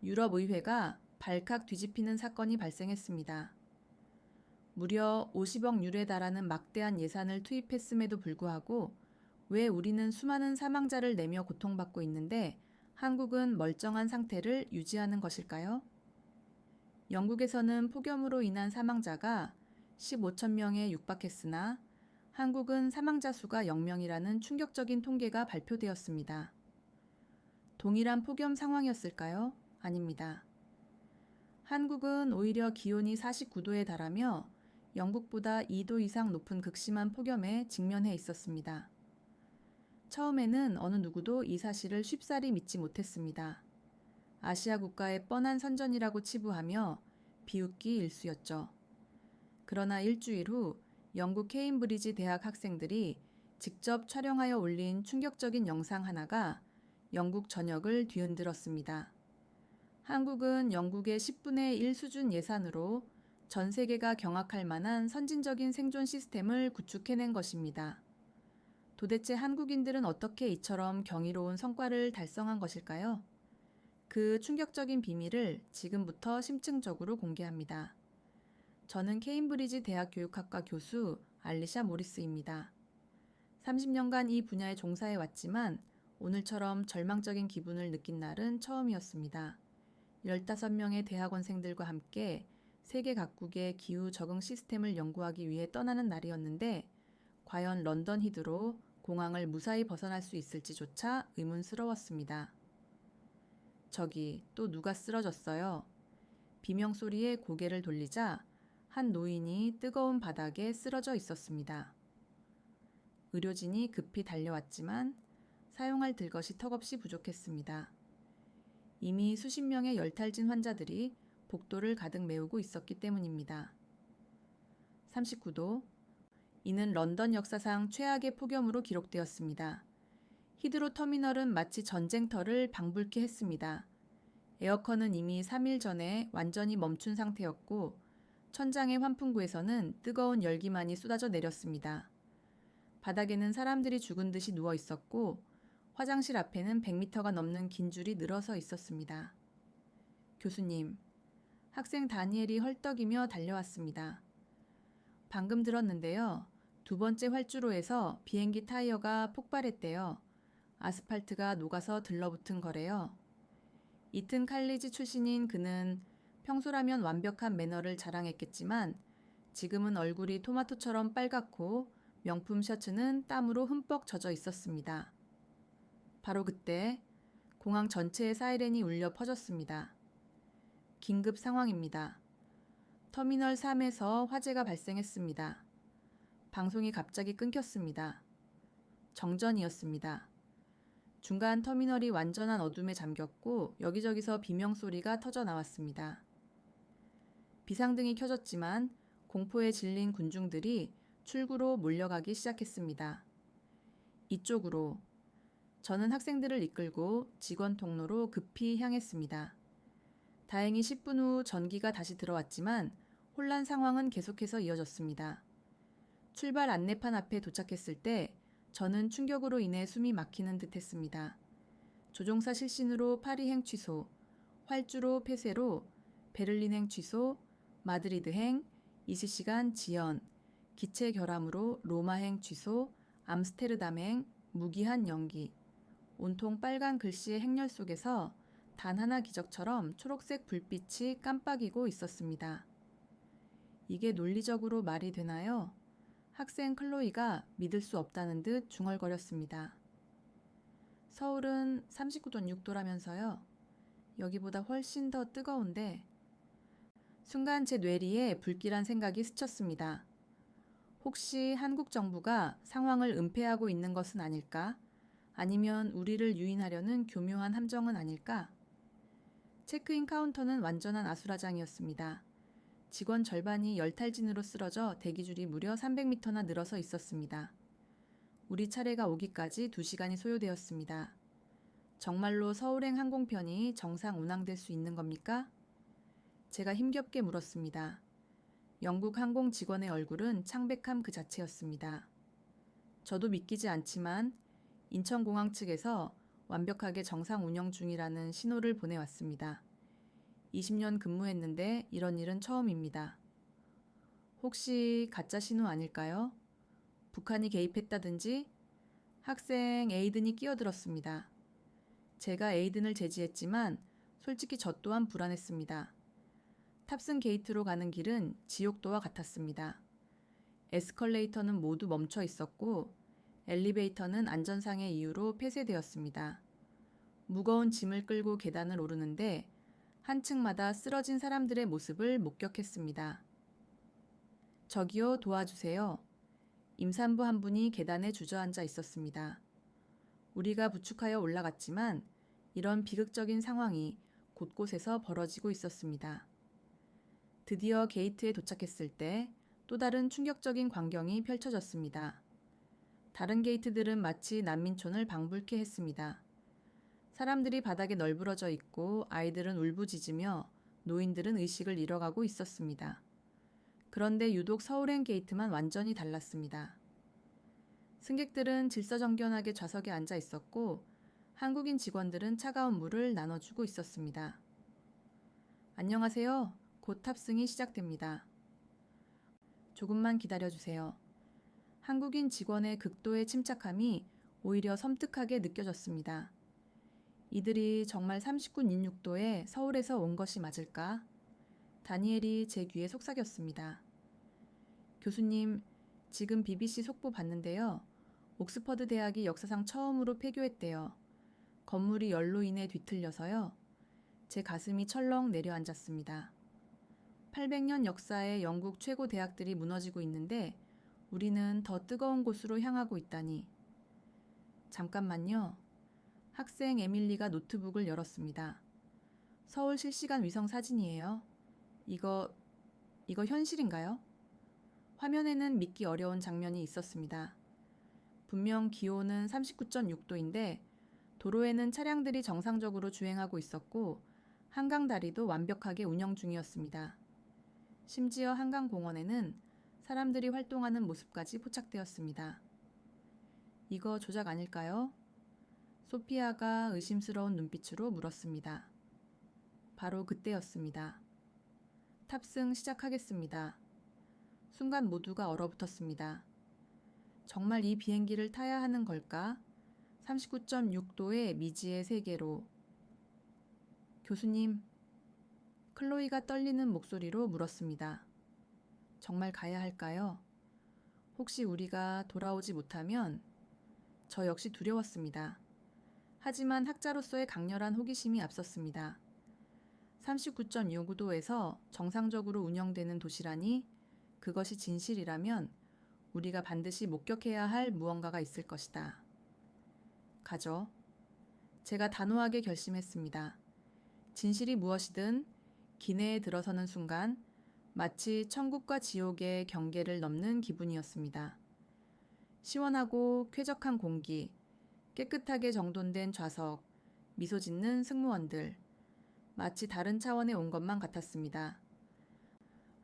유럽의회가 발칵 뒤집히는 사건이 발생했습니다. 무려 50억 유로에 달하는 막대한 예산을 투입했음에도 불구하고 왜 우리는 수많은 사망자를 내며 고통받고 있는데 한국은 멀쩡한 상태를 유지하는 것일까요? 영국에서는 폭염으로 인한 사망자가 15천 명에 육박했으나 한국은 사망자 수가 0명이라는 충격적인 통계가 발표되었습니다. 동일한 폭염 상황이었을까요? 아닙니다. 한국은 오히려 기온이 49도에 달하며 영국보다 2도 이상 높은 극심한 폭염에 직면해 있었습니다. 처음에는 어느 누구도 이 사실을 쉽사리 믿지 못했습니다. 아시아 국가의 뻔한 선전이라고 치부하며 비웃기 일쑤였죠. 그러나 일주일 후 영국 케임브리지 대학 학생들이 직접 촬영하여 올린 충격적인 영상 하나가 영국 전역을 뒤흔들었습니다. 한국은 영국의 10분의 1 수준 예산으로 전 세계가 경악할 만한 선진적인 생존 시스템을 구축해낸 것입니다. 도대체 한국인들은 어떻게 이처럼 경이로운 성과를 달성한 것일까요? 그 충격적인 비밀을 지금부터 심층적으로 공개합니다. 저는 케임브리지 대학 교육학과 교수 알리샤 모리스입니다. 30년간 이 분야에 종사해 왔지만 오늘처럼 절망적인 기분을 느낀 날은 처음이었습니다. 15명의 대학원생들과 함께 세계 각국의 기후 적응 시스템을 연구하기 위해 떠나는 날이었는데 과연 런던 히드로 공항을 무사히 벗어날 수 있을지조차 의문스러웠습니다. 저기 또 누가 쓰러졌어요. 비명소리에 고개를 돌리자 한 노인이 뜨거운 바닥에 쓰러져 있었습니다. 의료진이 급히 달려왔지만 사용할 들것이 턱없이 부족했습니다. 이미 수십 명의 열탈진 환자들이 복도를 가득 메우고 있었기 때문입니다. 39도. 이는 런던 역사상 최악의 폭염으로 기록되었습니다. 히드로 터미널은 마치 전쟁터를 방불케 했습니다. 에어컨은 이미 3일 전에 완전히 멈춘 상태였고 천장의 환풍구에서는 뜨거운 열기만이 쏟아져 내렸습니다. 바닥에는 사람들이 죽은 듯이 누워 있었고 화장실 앞에는 100m가 넘는 긴 줄이 늘어서 있었습니다. 교수님, 학생 다니엘이 헐떡이며 달려왔습니다. 방금 들었는데요. 두 번째 활주로에서 비행기 타이어가 폭발했대요. 아스팔트가 녹아서 들러붙은 거래요. 이튼 칼리지 출신인 그는 평소라면 완벽한 매너를 자랑했겠지만 지금은 얼굴이 토마토처럼 빨갛고 명품 셔츠는 땀으로 흠뻑 젖어 있었습니다. 바로 그때 공항 전체에 사이렌이 울려 퍼졌습니다. 긴급 상황입니다. 터미널 3에서 화재가 발생했습니다. 방송이 갑자기 끊겼습니다. 정전이었습니다. 중간 터미널이 완전한 어둠에 잠겼고 여기저기서 비명소리가 터져 나왔습니다. 비상등이 켜졌지만 공포에 질린 군중들이 출구로 몰려가기 시작했습니다. 이쪽으로. 저는 학생들을 이끌고 직원 통로로 급히 향했습니다. 다행히 10분 후 전기가 다시 들어왔지만 혼란 상황은 계속해서 이어졌습니다. 출발 안내판 앞에 도착했을 때 저는 충격으로 인해 숨이 막히는 듯 했습니다. 조종사 실신으로 파리행 취소, 활주로 폐쇄로 베를린행 취소, 마드리드행, 20시간 지연, 기체 결함으로 로마행 취소, 암스테르담행 무기한 연기. 온통 빨간 글씨의 행렬 속에서 단 하나 기적처럼 초록색 불빛이 깜빡이고 있었습니다. 이게 논리적으로 말이 되나요? 학생 클로이가 믿을 수 없다는 듯 중얼거렸습니다. 서울은 39.6도라면서요. 여기보다 훨씬 더 뜨거운데. 순간 제 뇌리에 불길한 생각이 스쳤습니다. 혹시 한국 정부가 상황을 은폐하고 있는 것은 아닐까? 아니면 우리를 유인하려는 교묘한 함정은 아닐까? 체크인 카운터는 완전한 아수라장이었습니다. 직원 절반이 열탈진으로 쓰러져 대기줄이 무려 300m나 늘어서 있었습니다. 우리 차례가 오기까지 2시간이 소요되었습니다. 정말로 서울행 항공편이 정상 운항될 수 있는 겁니까? 제가 힘겹게 물었습니다. 영국 항공 직원의 얼굴은 창백함 그 자체였습니다. 저도 믿기지 않지만 인천공항 측에서 완벽하게 정상 운영 중이라는 신호를 보내왔습니다. 20년 근무했는데 이런 일은 처음입니다. 혹시 가짜 신호 아닐까요? 북한이 개입했다든지? 학생 에이든이 끼어들었습니다. 제가 에이든을 제지했지만 솔직히 저 또한 불안했습니다. 탑승 게이트로 가는 길은 지옥도와 같았습니다. 에스컬레이터는 모두 멈춰 있었고 엘리베이터는 안전상의 이유로 폐쇄되었습니다. 무거운 짐을 끌고 계단을 오르는데 한 층마다 쓰러진 사람들의 모습을 목격했습니다. 저기요, 도와주세요. 임산부 한 분이 계단에 주저앉아 있었습니다. 우리가 부축하여 올라갔지만 이런 비극적인 상황이 곳곳에서 벌어지고 있었습니다. 드디어 게이트에 도착했을 때 또 다른 충격적인 광경이 펼쳐졌습니다. 다른 게이트들은 마치 난민촌을 방불케 했습니다. 사람들이 바닥에 널브러져 있고 아이들은 울부짖으며 노인들은 의식을 잃어가고 있었습니다. 그런데 유독 서울행 게이트만 완전히 달랐습니다. 승객들은 질서정연하게 좌석에 앉아 있었고 한국인 직원들은 차가운 물을 나눠주고 있었습니다. 안녕하세요. 곧 탑승이 시작됩니다. 조금만 기다려주세요. 한국인 직원의 극도의 침착함이 오히려 섬뜩하게 느껴졌습니다. 이들이 정말 39.66도에 서울에서 온 것이 맞을까? 다니엘이 제 귀에 속삭였습니다. 교수님, 지금 BBC 속보 봤는데요. 옥스퍼드 대학이 역사상 처음으로 폐교했대요. 건물이 열로 인해 뒤틀려서요. 제 가슴이 철렁 내려앉았습니다. 800년 역사의 영국 최고 대학들이 무너지고 있는데 우리는 더 뜨거운 곳으로 향하고 있다니. 잠깐만요. 학생 에밀리가 노트북을 열었습니다. 서울 실시간 위성 사진이에요. 이거 현실인가요? 화면에는 믿기 어려운 장면이 있었습니다. 분명 기온은 39.6도인데 도로에는 차량들이 정상적으로 주행하고 있었고 한강 다리도 완벽하게 운영 중이었습니다. 심지어 한강공원에는 사람들이 활동하는 모습까지 포착되었습니다. 이거 조작 아닐까요? 소피아가 의심스러운 눈빛으로 물었습니다. 바로 그때였습니다. 탑승 시작하겠습니다. 순간 모두가 얼어붙었습니다. 정말 이 비행기를 타야 하는 걸까? 39.6도의 미지의 세계로. 교수님, 클로이가 떨리는 목소리로 물었습니다. 정말 가야 할까요? 혹시 우리가 돌아오지 못하면? 저 역시 두려웠습니다. 하지만 학자로서의 강렬한 호기심이 앞섰습니다. 39.6도에서 정상적으로 운영되는 도시라니 그것이 진실이라면 우리가 반드시 목격해야 할 무언가가 있을 것이다. 가죠. 제가 단호하게 결심했습니다. 진실이 무엇이든 기내에 들어서는 순간 마치 천국과 지옥의 경계를 넘는 기분이었습니다. 시원하고 쾌적한 공기, 깨끗하게 정돈된 좌석, 미소 짓는 승무원들, 마치 다른 차원에 온 것만 같았습니다.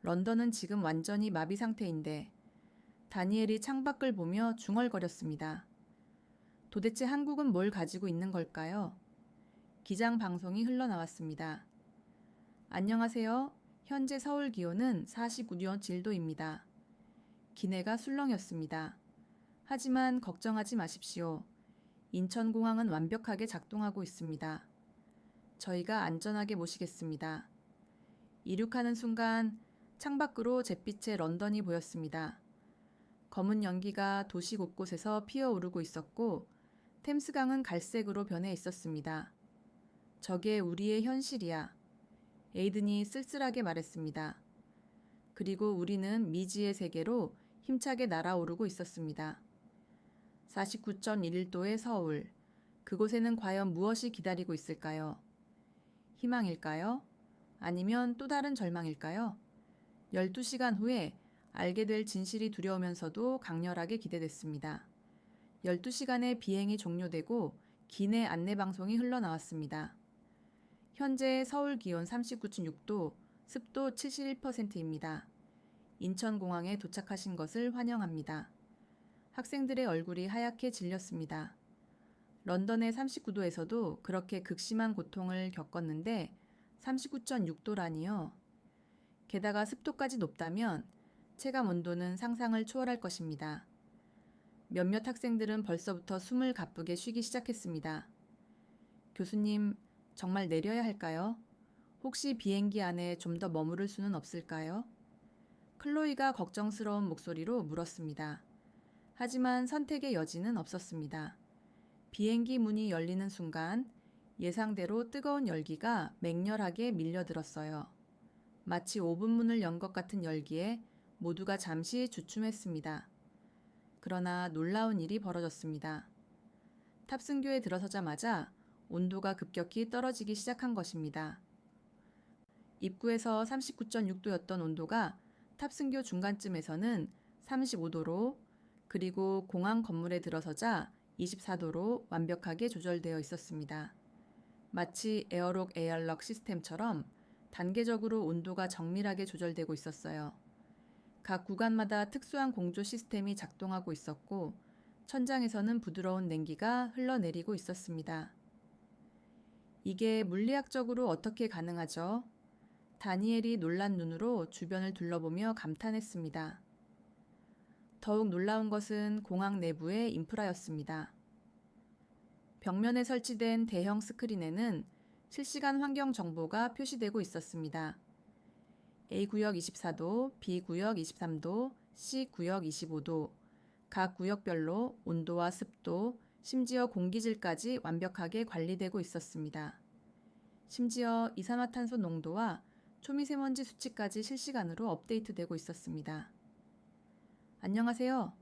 런던은 지금 완전히 마비 상태인데 다니엘이 창밖을 보며 중얼거렸습니다. 도대체 한국은 뭘 가지고 있는 걸까요? 기장 방송이 흘러나왔습니다. 안녕하세요. 현재 서울 기온은 49.7도입니다. 기내가 술렁였습니다. 하지만 걱정하지 마십시오. 인천공항은 완벽하게 작동하고 있습니다. 저희가 안전하게 모시겠습니다. 이륙하는 순간 창밖으로 잿빛의 런던이 보였습니다. 검은 연기가 도시 곳곳에서 피어오르고 있었고 템스강은 갈색으로 변해 있었습니다. 저게 우리의 현실이야. 에이든이 쓸쓸하게 말했습니다. 그리고 우리는 미지의 세계로 힘차게 날아오르고 있었습니다. 49.1도의 서울. 그곳에는 과연 무엇이 기다리고 있을까요? 희망일까요? 아니면 또 다른 절망일까요? 12시간 후에 알게 될 진실이 두려우면서도 강렬하게 기대됐습니다. 12시간의 비행이 종료되고 기내 안내방송이 흘러나왔습니다. 현재 서울 기온 39.6도, 습도 71%입니다. 인천공항에 도착하신 것을 환영합니다. 학생들의 얼굴이 하얗게 질렸습니다. 런던의 39도에서도 그렇게 극심한 고통을 겪었는데 39.6도라니요. 게다가 습도까지 높다면 체감 온도는 상상을 초월할 것입니다. 몇몇 학생들은 벌써부터 숨을 가쁘게 쉬기 시작했습니다. 교수님, 정말 내려야 할까요? 혹시 비행기 안에 좀 더 머무를 수는 없을까요? 클로이가 걱정스러운 목소리로 물었습니다. 하지만 선택의 여지는 없었습니다. 비행기 문이 열리는 순간 예상대로 뜨거운 열기가 맹렬하게 밀려들었어요. 마치 오븐문을 연 것 같은 열기에 모두가 잠시 주춤했습니다. 그러나 놀라운 일이 벌어졌습니다. 탑승교에 들어서자마자 온도가 급격히 떨어지기 시작한 것입니다. 입구에서 39.6도였던 온도가 탑승교 중간쯤에서는 35도로, 그리고 공항 건물에 들어서자 24도로 완벽하게 조절되어 있었습니다. 마치 에어록 에어럭 시스템처럼 단계적으로 온도가 정밀하게 조절되고 있었어요. 각 구간마다 특수한 공조 시스템이 작동하고 있었고 천장에서는 부드러운 냉기가 흘러내리고 있었습니다. 이게 물리학적으로 어떻게 가능하죠? 다니엘이 놀란 눈으로 주변을 둘러보며 감탄했습니다. 더욱 놀라운 것은 공항 내부의 인프라였습니다. 벽면에 설치된 대형 스크린에는 실시간 환경 정보가 표시되고 있었습니다. A구역 24도, B구역 23도, C구역 25도, 각 구역별로 온도와 습도, 심지어 공기질까지 완벽하게 관리되고 있었습니다. 심지어 이산화탄소 농도와 초미세먼지 수치까지 실시간으로 업데이트되고 있었습니다. 안녕하세요.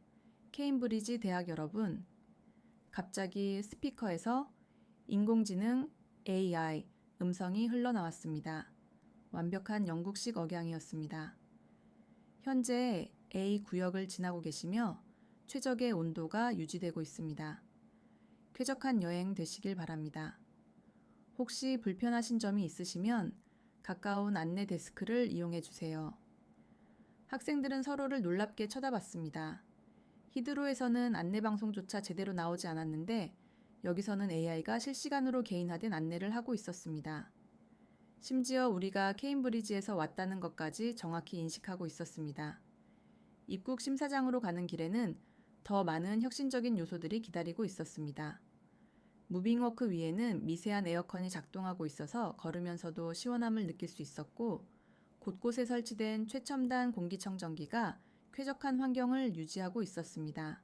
케임브리지 대학 여러분. 갑자기 스피커에서 인공지능 AI 음성이 흘러나왔습니다. 완벽한 영국식 억양이었습니다. 현재 A 구역을 지나고 계시며 최적의 온도가 유지되고 있습니다. 쾌적한 여행 되시길 바랍니다. 혹시 불편하신 점이 있으시면 가까운 안내 데스크를 이용해 주세요. 학생들은 서로를 놀랍게 쳐다봤습니다. 히드로에서는 안내방송조차 제대로 나오지 않았는데 여기서는 AI가 실시간으로 개인화된 안내를 하고 있었습니다. 심지어 우리가 케임브리지에서 왔다는 것까지 정확히 인식하고 있었습니다. 입국 심사장으로 가는 길에는 더 많은 혁신적인 요소들이 기다리고 있었습니다. 무빙워크 위에는 미세한 에어컨이 작동하고 있어서 걸으면서도 시원함을 느낄 수 있었고 곳곳에 설치된 최첨단 공기청정기가 쾌적한 환경을 유지하고 있었습니다.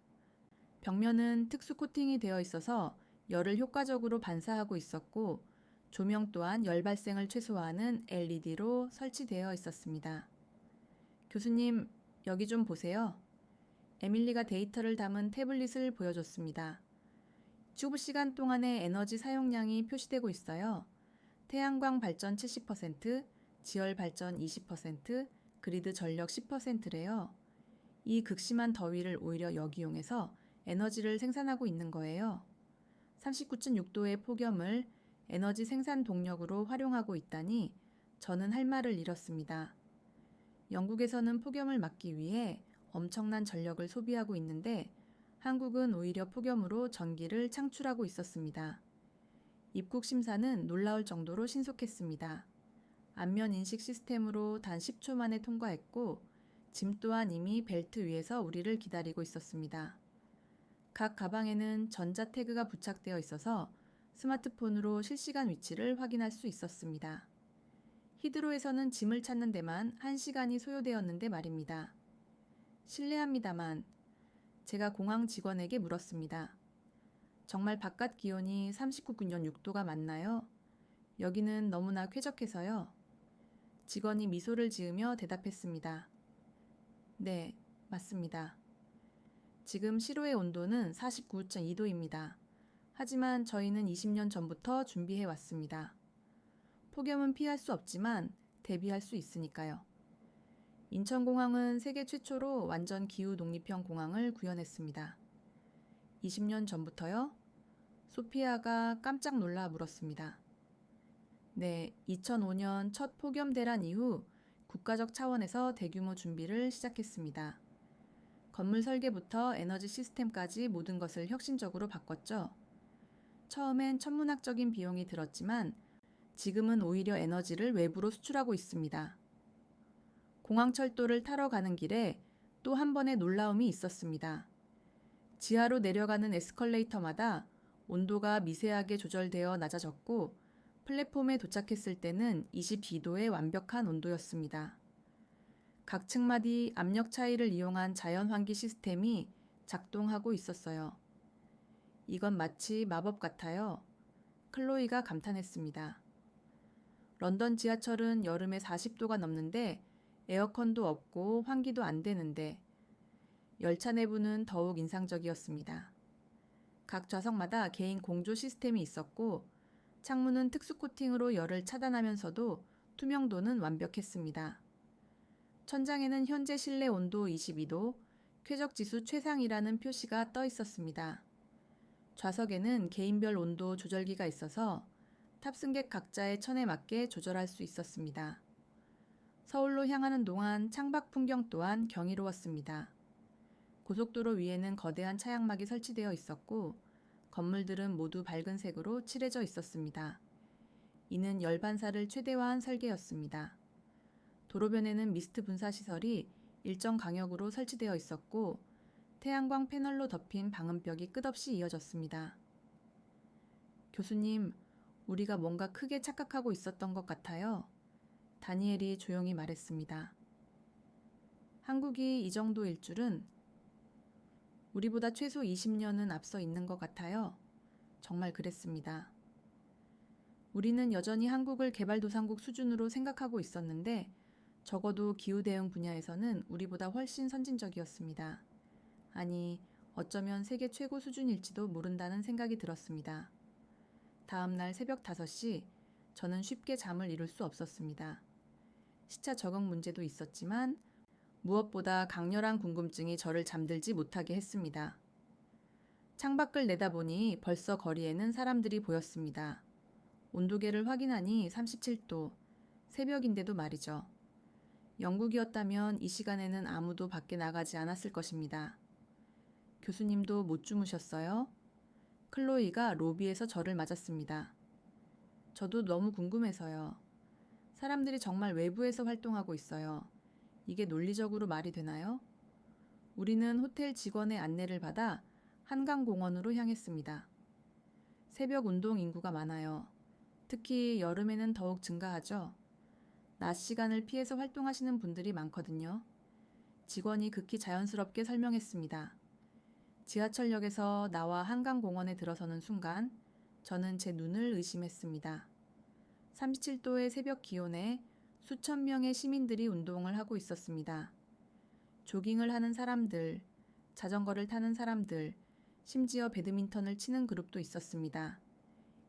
벽면은 특수 코팅이 되어 있어서 열을 효과적으로 반사하고 있었고 조명 또한 열 발생을 최소화하는 LED로 설치되어 있었습니다. 교수님, 여기 좀 보세요. 에밀리가 데이터를 담은 태블릿을 보여줬습니다. 주부 시간 동안의 에너지 사용량이 표시되고 있어요. 태양광 발전 70%, 지열 발전 20%, 그리드 전력 10%래요. 이 극심한 더위를 오히려 역이용해서 에너지를 생산하고 있는 거예요. 39.6도의 폭염을 에너지 생산 동력으로 활용하고 있다니 저는 할 말을 잃었습니다. 영국에서는 폭염을 막기 위해 엄청난 전력을 소비하고 있는데 한국은 오히려 폭염으로 전기를 창출하고 있었습니다. 입국 심사는 놀라울 정도로 신속했습니다. 안면 인식 시스템으로 단 10초 만에 통과했고 짐 또한 이미 벨트 위에서 우리를 기다리고 있었습니다. 각 가방에는 전자 태그가 부착되어 있어서 스마트폰으로 실시간 위치를 확인할 수 있었습니다. 히드로에서는 짐을 찾는 데만 1시간이 소요되었는데 말입니다. 실례합니다만 제가 공항 직원에게 물었습니다. 정말 바깥 기온이 39.6도가 맞나요? 여기는 너무나 쾌적해서요. 직원이 미소를 지으며 대답했습니다. 네, 맞습니다. 지금 시로의 온도는 49.2도입니다. 하지만 저희는 20년 전부터 준비해 왔습니다. 폭염은 피할 수 없지만 대비할 수 있으니까요. 인천공항은 세계 최초로 완전 기후 독립형 공항을 구현했습니다. 20년 전부터요? 소피아가 깜짝 놀라 물었습니다. 네, 2005년 첫 폭염 대란 이후 국가적 차원에서 대규모 준비를 시작했습니다. 건물 설계부터 에너지 시스템까지 모든 것을 혁신적으로 바꿨죠. 처음엔 천문학적인 비용이 들었지만 지금은 오히려 에너지를 외부로 수출하고 있습니다. 공항철도를 타러 가는 길에 또 한 번의 놀라움이 있었습니다. 지하로 내려가는 에스컬레이터마다 온도가 미세하게 조절되어 낮아졌고 플랫폼에 도착했을 때는 22도의 완벽한 온도였습니다. 각 층마디 압력 차이를 이용한 자연 환기 시스템이 작동하고 있었어요. 이건 마치 마법 같아요. 클로이가 감탄했습니다. 런던 지하철은 여름에 40도가 넘는데 에어컨도 없고 환기도 안 되는데 열차 내부는 더욱 인상적이었습니다. 각 좌석마다 개인 공조 시스템이 있었고 창문은 특수 코팅으로 열을 차단하면서도 투명도는 완벽했습니다. 천장에는 현재 실내 온도 22도, 쾌적지수 최상이라는 표시가 떠 있었습니다. 좌석에는 개인별 온도 조절기가 있어서 탑승객 각자의 천에 맞게 조절할 수 있었습니다. 서울로 향하는 동안 창밖 풍경 또한 경이로웠습니다. 고속도로 위에는 거대한 차양막이 설치되어 있었고 건물들은 모두 밝은 색으로 칠해져 있었습니다. 이는 열 반사를 최대화한 설계였습니다. 도로변에는 미스트 분사 시설이 일정 간격으로 설치되어 있었고 태양광 패널로 덮인 방음벽이 끝없이 이어졌습니다. 교수님, 우리가 뭔가 크게 착각하고 있었던 것 같아요. 다니엘이 조용히 말했습니다. 한국이 이 정도일 줄은 우리보다 최소 20년은 앞서 있는 것 같아요. 정말 그랬습니다. 우리는 여전히 한국을 개발도상국 수준으로 생각하고 있었는데 적어도 기후대응 분야에서는 우리보다 훨씬 선진적이었습니다. 아니, 어쩌면 세계 최고 수준일지도 모른다는 생각이 들었습니다. 다음 날 새벽 5시, 저는 쉽게 잠을 이룰 수 없었습니다. 시차 적응 문제도 있었지만 무엇보다 강렬한 궁금증이 저를 잠들지 못하게 했습니다. 창밖을 내다보니 벌써 거리에는 사람들이 보였습니다. 온도계를 확인하니 37도, 새벽인데도 말이죠. 영국이었다면 이 시간에는 아무도 밖에 나가지 않았을 것입니다. 교수님도 못 주무셨어요? 클로이가 로비에서 저를 맞았습니다. 저도 너무 궁금해서요. 사람들이 정말 외부에서 활동하고 있어요. 이게 논리적으로 말이 되나요? 우리는 호텔 직원의 안내를 받아 한강공원으로 향했습니다. 새벽 운동 인구가 많아요. 특히 여름에는 더욱 증가하죠. 낮 시간을 피해서 활동하시는 분들이 많거든요. 직원이 극히 자연스럽게 설명했습니다. 지하철역에서 나와 한강공원에 들어서는 순간 저는 제 눈을 의심했습니다. 37도의 새벽 기온에 수천 명의 시민들이 운동을 하고 있었습니다. 조깅을 하는 사람들, 자전거를 타는 사람들, 심지어 배드민턴을 치는 그룹도 있었습니다.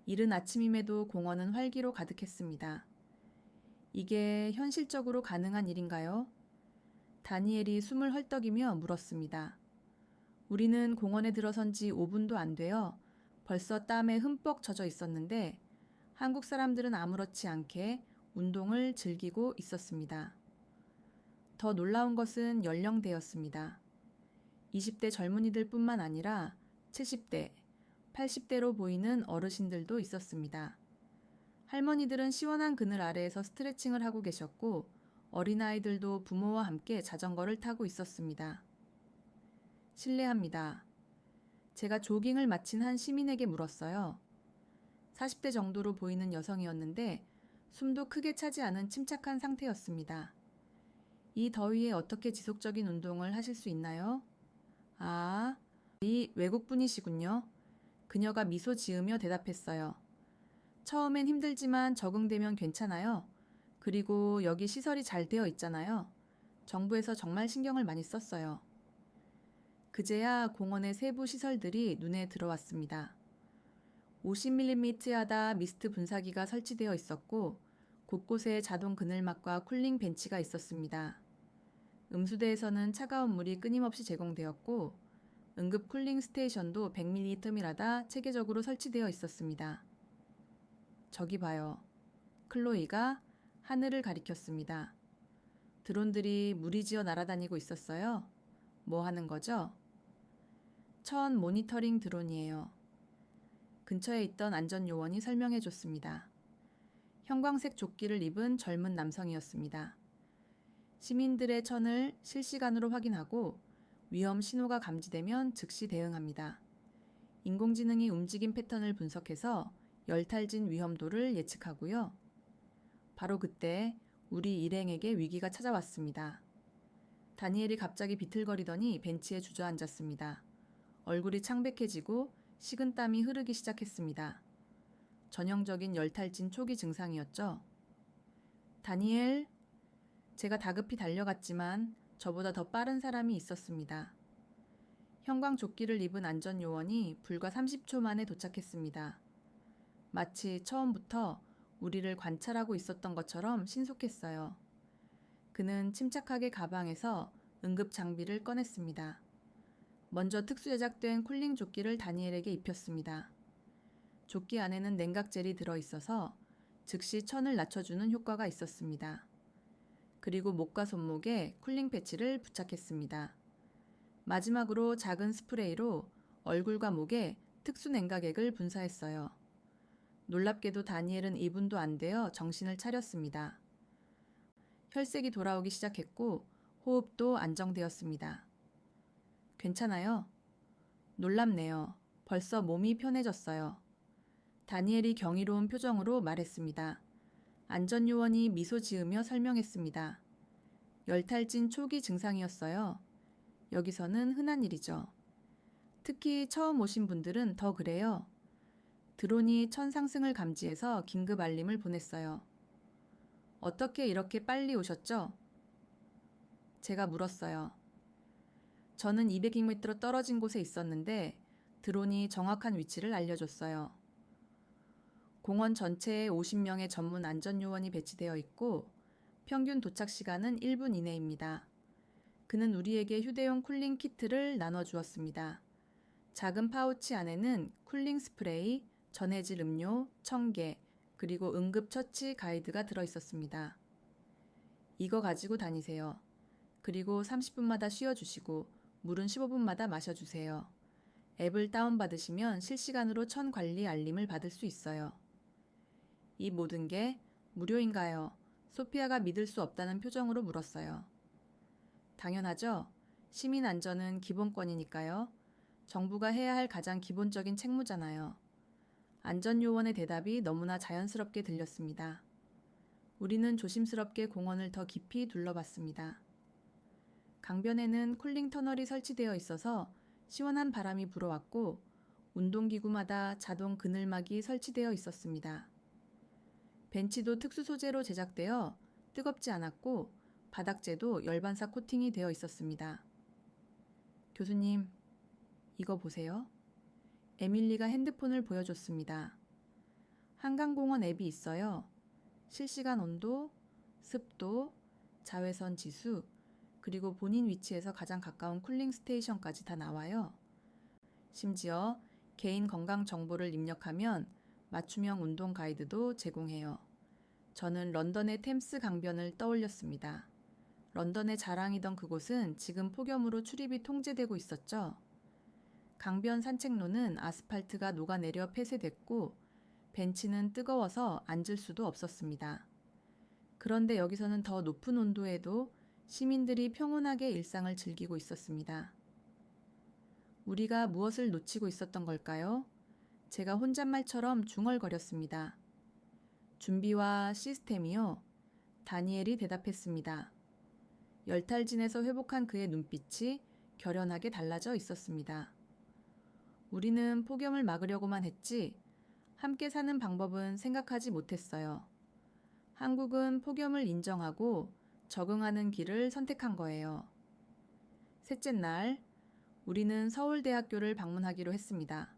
이른 아침임에도 공원은 활기로 가득했습니다. 이게 현실적으로 가능한 일인가요? 다니엘이 숨을 헐떡이며 물었습니다. 우리는 공원에 들어선 지 5분도 안 되어 벌써 땀에 흠뻑 젖어 있었는데 한국 사람들은 아무렇지 않게 운동을 즐기고 있었습니다. 더 놀라운 것은 연령대였습니다. 20대 젊은이들 뿐만 아니라 70대, 80대로 보이는 어르신들도 있었습니다. 할머니들은 시원한 그늘 아래에서 스트레칭을 하고 계셨고 어린아이들도 부모와 함께 자전거를 타고 있었습니다. 실례합니다. 제가 조깅을 마친 한 시민에게 물었어요. 40대 정도로 보이는 여성이었는데 숨도 크게 차지 않은 침착한 상태였습니다. 이 더위에 어떻게 지속적인 운동을 하실 수 있나요? 아, 이 외국분이시군요. 그녀가 미소 지으며 대답했어요. 처음엔 힘들지만 적응되면 괜찮아요. 그리고 여기 시설이 잘 되어 있잖아요. 정부에서 정말 신경을 많이 썼어요. 그제야 공원의 세부 시설들이 눈에 들어왔습니다. 50mm마다 미스트 분사기가 설치되어 있었고 곳곳에 자동 그늘막과 쿨링 벤치가 있었습니다. 음수대에서는 차가운 물이 끊임없이 제공되었고 응급 쿨링 스테이션도 100mm마다 체계적으로 설치되어 있었습니다. 저기 봐요. 클로이가 하늘을 가리켰습니다. 드론들이 무리지어 날아다니고 있었어요. 뭐 하는 거죠? 첫 모니터링 드론이에요. 근처에 있던 안전요원이 설명해 줬습니다. 형광색 조끼를 입은 젊은 남성이었습니다. 시민들의 천을 실시간으로 확인하고 위험 신호가 감지되면 즉시 대응합니다. 인공지능이 움직임 패턴을 분석해서 열탈진 위험도를 예측하고요. 바로 그때 우리 일행에게 위기가 찾아왔습니다. 다니엘이 갑자기 비틀거리더니 벤치에 주저앉았습니다. 얼굴이 창백해지고 식은땀이 흐르기 시작했습니다. 전형적인 열탈진 초기 증상이었죠. 다니엘, 제가 다급히 달려갔지만 저보다 더 빠른 사람이 있었습니다. 형광 조끼를 입은 안전요원이 불과 30초 만에 도착했습니다. 마치 처음부터 우리를 관찰하고 있었던 것처럼 신속했어요. 그는 침착하게 가방에서 응급 장비를 꺼냈습니다. 먼저 특수 제작된 쿨링 조끼를 다니엘에게 입혔습니다. 조끼 안에는 냉각젤이 들어있어서 즉시 천을 낮춰주는 효과가 있었습니다. 그리고 목과 손목에 쿨링 패치를 부착했습니다. 마지막으로 작은 스프레이로 얼굴과 목에 특수 냉각액을 분사했어요. 놀랍게도 다니엘은 2분도 안 되어 정신을 차렸습니다. 혈색이 돌아오기 시작했고 호흡도 안정되었습니다. 괜찮아요? 놀랍네요. 벌써 몸이 편해졌어요. 다니엘이 경이로운 표정으로 말했습니다. 안전요원이 미소 지으며 설명했습니다. 열탈진 초기 증상이었어요. 여기서는 흔한 일이죠. 특히 처음 오신 분들은 더 그래요. 드론이 천 상승을 감지해서 긴급 알림을 보냈어요. 어떻게 이렇게 빨리 오셨죠? 제가 물었어요. 저는 200km 떨어진 곳에 있었는데 드론이 정확한 위치를 알려줬어요. 공원 전체에 50명의 전문 안전요원이 배치되어 있고 평균 도착 시간은 1분 이내입니다. 그는 우리에게 휴대용 쿨링 키트를 나눠주었습니다. 작은 파우치 안에는 쿨링 스프레이, 전해질 음료, 청개, 그리고 응급 처치 가이드가 들어있었습니다. 이거 가지고 다니세요. 그리고 30분마다 쉬어주시고 물은 15분마다 마셔주세요. 앱을 다운받으시면 실시간으로 천 관리 알림을 받을 수 있어요. 이 모든 게 무료인가요? 소피아가 믿을 수 없다는 표정으로 물었어요. 당연하죠. 시민 안전은 기본권이니까요. 정부가 해야 할 가장 기본적인 책무잖아요. 안전요원의 대답이 너무나 자연스럽게 들렸습니다. 우리는 조심스럽게 공원을 더 깊이 둘러봤습니다. 강변에는 쿨링 터널이 설치되어 있어서 시원한 바람이 불어왔고 운동기구마다 자동 그늘막이 설치되어 있었습니다. 벤치도 특수 소재로 제작되어 뜨겁지 않았고 바닥재도 열반사 코팅이 되어 있었습니다. 교수님, 이거 보세요. 에밀리가 핸드폰을 보여줬습니다. 한강공원 앱이 있어요. 실시간 온도, 습도, 자외선 지수, 그리고 본인 위치에서 가장 가까운 쿨링 스테이션까지 다 나와요. 심지어 개인 건강 정보를 입력하면 맞춤형 운동 가이드도 제공해요. 저는 런던의 템스 강변을 떠올렸습니다. 런던의 자랑이던 그곳은 지금 폭염으로 출입이 통제되고 있었죠. 강변 산책로는 아스팔트가 녹아내려 폐쇄됐고 벤치는 뜨거워서 앉을 수도 없었습니다. 그런데 여기서는 더 높은 온도에도 시민들이 평온하게 일상을 즐기고 있었습니다. 우리가 무엇을 놓치고 있었던 걸까요? 제가 혼잣말처럼 중얼거렸습니다. 준비와 시스템이요. 다니엘이 대답했습니다. 열탈진에서 회복한 그의 눈빛이 결연하게 달라져 있었습니다. 우리는 폭염을 막으려고만 했지 함께 사는 방법은 생각하지 못했어요. 한국은 폭염을 인정하고 적응하는 길을 선택한 거예요. 셋째 날, 우리는 서울대학교를 방문하기로 했습니다.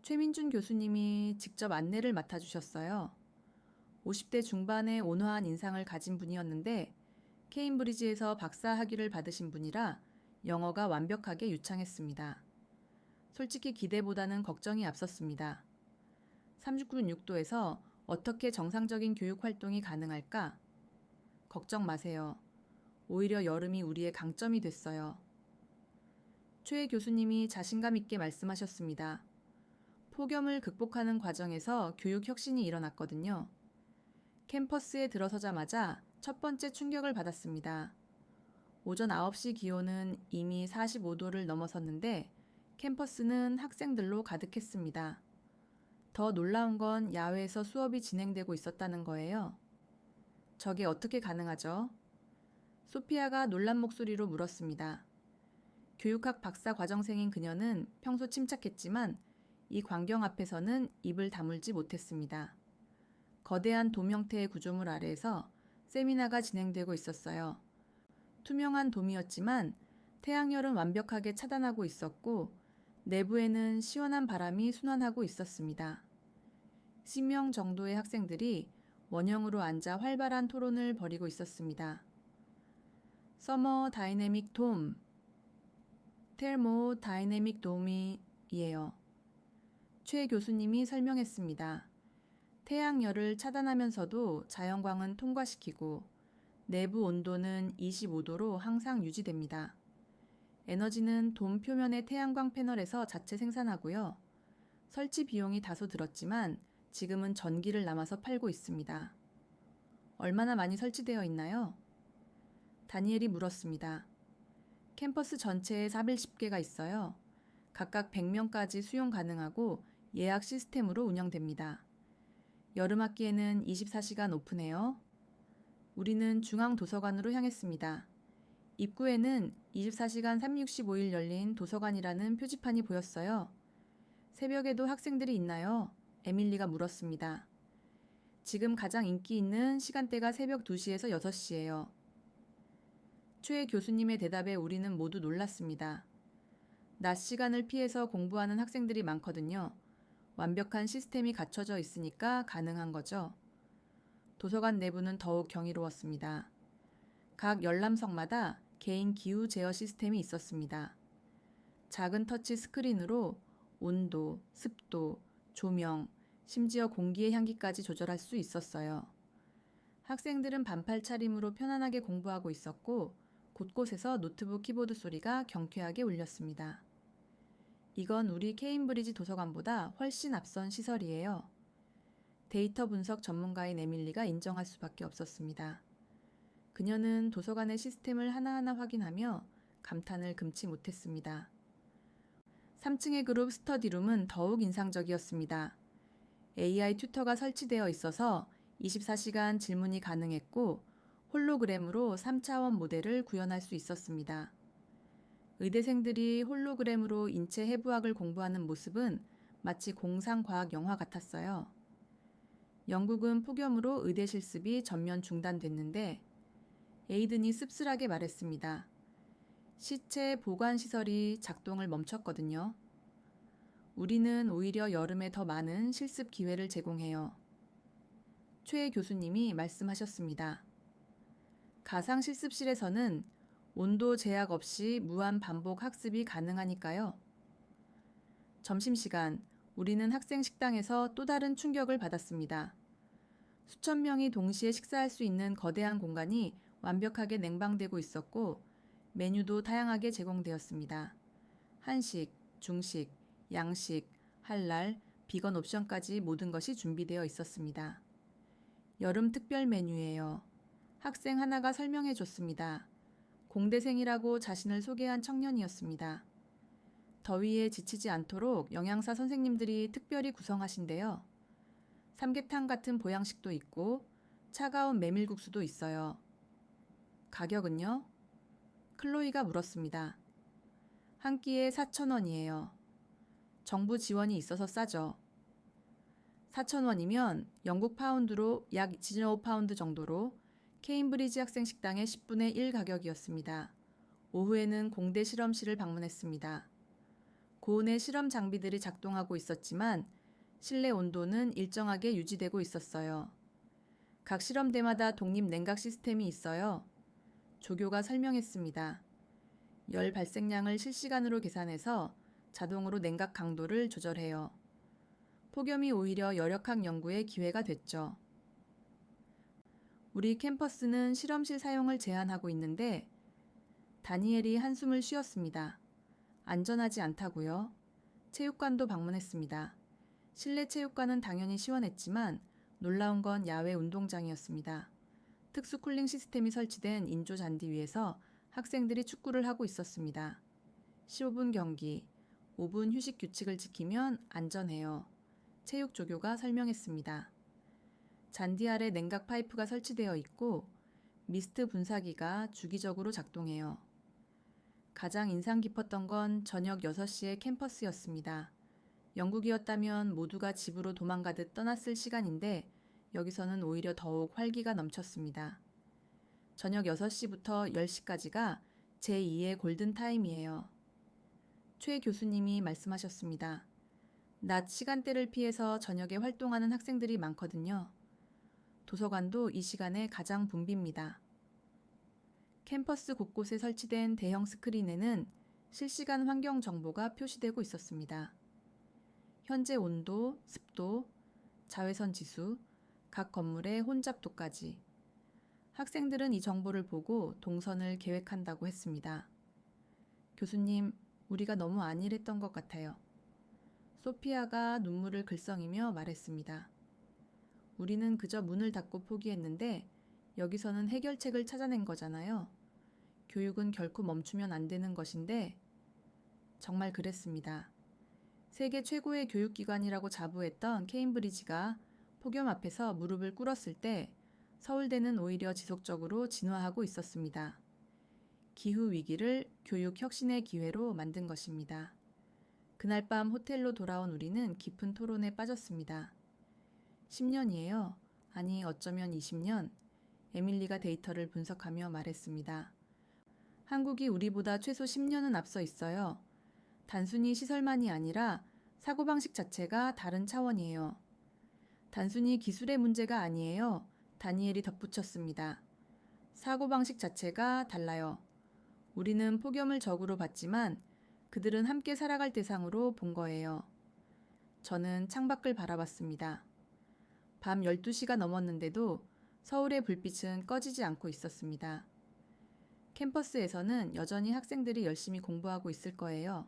최민준 교수님이 직접 안내를 맡아주셨어요. 50대 중반의 온화한 인상을 가진 분이었는데 케임브리지에서 박사 학위를 받으신 분이라 영어가 완벽하게 유창했습니다. 솔직히 기대보다는 걱정이 앞섰습니다. 39.6도에서 어떻게 정상적인 교육 활동이 가능할까? 걱정 마세요. 오히려 여름이 우리의 강점이 됐어요. 최 교수님이 자신감 있게 말씀하셨습니다. 폭염을 극복하는 과정에서 교육 혁신이 일어났거든요. 캠퍼스에 들어서자마자 첫 번째 충격을 받았습니다. 오전 9시 기온은 이미 45도를 넘어섰는데 캠퍼스는 학생들로 가득했습니다. 더 놀라운 건 야외에서 수업이 진행되고 있었다는 거예요. 저게 어떻게 가능하죠? 소피아가 놀란 목소리로 물었습니다. 교육학 박사 과정생인 그녀는 평소 침착했지만 이 광경 앞에서는 입을 다물지 못했습니다. 거대한 돔 형태의 구조물 아래에서 세미나가 진행되고 있었어요. 투명한 돔이었지만 태양열은 완벽하게 차단하고 있었고 내부에는 시원한 바람이 순환하고 있었습니다. 10명 정도의 학생들이 원형으로 앉아 활발한 토론을 벌이고 있었습니다. 서머 다이내믹 돔, 텔모 다이내믹 돔이에요. 최 교수님이 설명했습니다. 태양열을 차단하면서도 자연광은 통과시키고 내부 온도는 25도로 항상 유지됩니다. 에너지는 돔 표면의 태양광 패널에서 자체 생산하고요. 설치 비용이 다소 들었지만 지금은 전기를 남아서 팔고 있습니다. 얼마나 많이 설치되어 있나요? 다니엘이 물었습니다. 캠퍼스 전체에 410개가 있어요. 각각 100명까지 수용 가능하고 예약 시스템으로 운영됩니다. 여름 학기에는 24시간 오픈해요. 우리는 중앙도서관으로 향했습니다. 입구에는 24시간 365일 열린 도서관이라는 표지판이 보였어요. 새벽에도 학생들이 있나요? 에밀리가 물었습니다. 지금 가장 인기 있는 시간대가 새벽 2시에서 6시예요. 최 교수님의 대답에 우리는 모두 놀랐습니다. 낮 시간을 피해서 공부하는 학생들이 많거든요. 완벽한 시스템이 갖춰져 있으니까 가능한 거죠. 도서관 내부는 더욱 경이로웠습니다. 각 열람석마다 개인 기후 제어 시스템이 있었습니다. 작은 터치 스크린으로 온도, 습도, 조명, 심지어 공기의 향기까지 조절할 수 있었어요. 학생들은 반팔 차림으로 편안하게 공부하고 있었고 곳곳에서 노트북 키보드 소리가 경쾌하게 울렸습니다. 이건 우리 케임브리지 도서관보다 훨씬 앞선 시설이에요. 데이터 분석 전문가인 에밀리가 인정할 수밖에 없었습니다. 그녀는 도서관의 시스템을 하나하나 확인하며 감탄을 금치 못했습니다. 3층의 그룹 스터디룸은 더욱 인상적이었습니다. AI 튜터가 설치되어 있어서 24시간 질문이 가능했고 홀로그램으로 3차원 모델을 구현할 수 있었습니다. 의대생들이 홀로그램으로 인체 해부학을 공부하는 모습은 마치 공상과학 영화 같았어요. 영국은 폭염으로 의대 실습이 전면 중단됐는데 에이든이 씁쓸하게 말했습니다. 시체 보관시설이 작동을 멈췄거든요. 우리는 오히려 여름에 더 많은 실습 기회를 제공해요. 최 교수님이 말씀하셨습니다. 가상 실습실에서는 온도 제약 없이 무한 반복 학습이 가능하니까요. 점심시간, 우리는 학생 식당에서 또 다른 충격을 받았습니다. 수천 명이 동시에 식사할 수 있는 거대한 공간이 완벽하게 냉방되고 있었고 메뉴도 다양하게 제공되었습니다. 한식, 중식, 양식, 할랄, 비건 옵션까지 모든 것이 준비되어 있었습니다. 여름 특별 메뉴예요. 학생 하나가 설명해 줬습니다. 공대생이라고 자신을 소개한 청년이었습니다. 더위에 지치지 않도록 영양사 선생님들이 특별히 구성하신대요. 삼계탕 같은 보양식도 있고 차가운 메밀국수도 있어요. 가격은요? 클로이가 물었습니다. 한 끼에 4,000원이에요. 정부 지원이 있어서 싸죠. 4,000원이면 영국 파운드로 약 25파운드 정도로 케임브리지 학생 식당의 10분의 1 가격이었습니다. 오후에는 공대 실험실을 방문했습니다. 고온의 실험 장비들이 작동하고 있었지만 실내 온도는 일정하게 유지되고 있었어요. 각 실험대마다 독립 냉각 시스템이 있어요. 조교가 설명했습니다. 열 발생량을 실시간으로 계산해서 자동으로 냉각 강도를 조절해요. 폭염이 오히려 열역학 연구의 기회가 됐죠. 우리 캠퍼스는 실험실 사용을 제한하고 있는데 다니엘이 한숨을 쉬었습니다. 안전하지 않다고요? 체육관도 방문했습니다. 실내 체육관은 당연히 시원했지만 놀라운 건 야외 운동장이었습니다. 특수 쿨링 시스템이 설치된 인조 잔디 위에서 학생들이 축구를 하고 있었습니다. 15분 경기, 5분 휴식 규칙을 지키면 안전해요. 체육 조교가 설명했습니다. 잔디 아래 냉각 파이프가 설치되어 있고 미스트 분사기가 주기적으로 작동해요. 가장 인상 깊었던 건 저녁 6시의 캠퍼스였습니다. 영국이었다면 모두가 집으로 도망가듯 떠났을 시간인데 여기서는 오히려 더욱 활기가 넘쳤습니다. 저녁 6시부터 10시까지가 제2의 골든타임이에요. 최 교수님이 말씀하셨습니다. 낮 시간대를 피해서 저녁에 활동하는 학생들이 많거든요. 도서관도 이 시간에 가장 붐빕니다. 캠퍼스 곳곳에 설치된 대형 스크린에는 실시간 환경 정보가 표시되고 있었습니다. 현재 온도, 습도, 자외선 지수, 각 건물의 혼잡도까지. 학생들은 이 정보를 보고 동선을 계획한다고 했습니다. 교수님, 우리가 너무 안일했던 것 같아요. 소피아가 눈물을 글썽이며 말했습니다. 우리는 그저 문을 닫고 포기했는데 여기서는 해결책을 찾아낸 거잖아요. 교육은 결코 멈추면 안 되는 것인데 정말 그랬습니다. 세계 최고의 교육기관이라고 자부했던 케임브리지가 폭염 앞에서 무릎을 꿇었을 때 서울대는 오히려 지속적으로 진화하고 있었습니다. 기후 위기를 교육 혁신의 기회로 만든 것입니다. 그날 밤 호텔로 돌아온 우리는 깊은 토론에 빠졌습니다. 10년이에요. 아니 어쩌면 20년. 에밀리가 데이터를 분석하며 말했습니다. 한국이 우리보다 최소 10년은 앞서 있어요. 단순히 시설만이 아니라 사고방식 자체가 다른 차원이에요. 단순히 기술의 문제가 아니에요. 다니엘이 덧붙였습니다. 사고방식 자체가 달라요. 우리는 폭염을 적으로 봤지만 그들은 함께 살아갈 대상으로 본 거예요. 저는 창밖을 바라봤습니다. 밤 12시가 넘었는데도 서울의 불빛은 꺼지지 않고 있었습니다. 캠퍼스에서는 여전히 학생들이 열심히 공부하고 있을 거예요.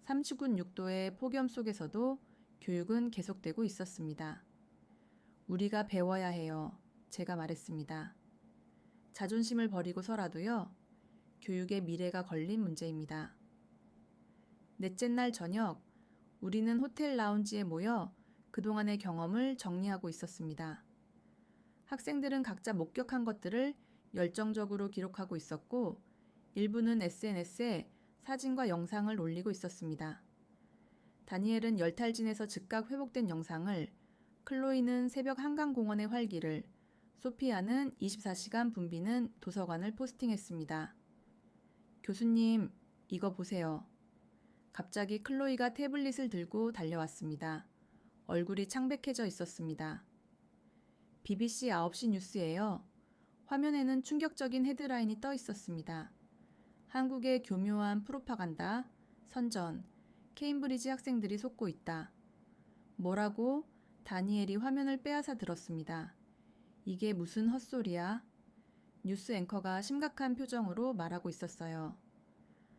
39.6도의 폭염 속에서도 교육은 계속되고 있었습니다. 우리가 배워야 해요. 제가 말했습니다. 자존심을 버리고서라도요. 교육의 미래가 걸린 문제입니다. 넷째 날 저녁, 우리는 호텔 라운지에 모여 그동안의 경험을 정리하고 있었습니다. 학생들은 각자 목격한 것들을 열정적으로 기록하고 있었고 일부는 SNS에 사진과 영상을 올리고 있었습니다. 다니엘은 열탈진에서 즉각 회복된 영상을, 클로이는 새벽 한강공원의 활기를, 소피아는 24시간 붐비는 도서관을 포스팅했습니다. 교수님, 이거 보세요. 갑자기 클로이가 태블릿을 들고 달려왔습니다. 얼굴이 창백해져 있었습니다. BBC 9시 뉴스예요. 화면에는 충격적인 헤드라인이 떠 있었습니다. 한국의 교묘한 프로파간다, 선전, 케임브리지 학생들이 속고 있다. 뭐라고? 다니엘이 화면을 빼앗아 들었습니다. 이게 무슨 헛소리야? 뉴스 앵커가 심각한 표정으로 말하고 있었어요.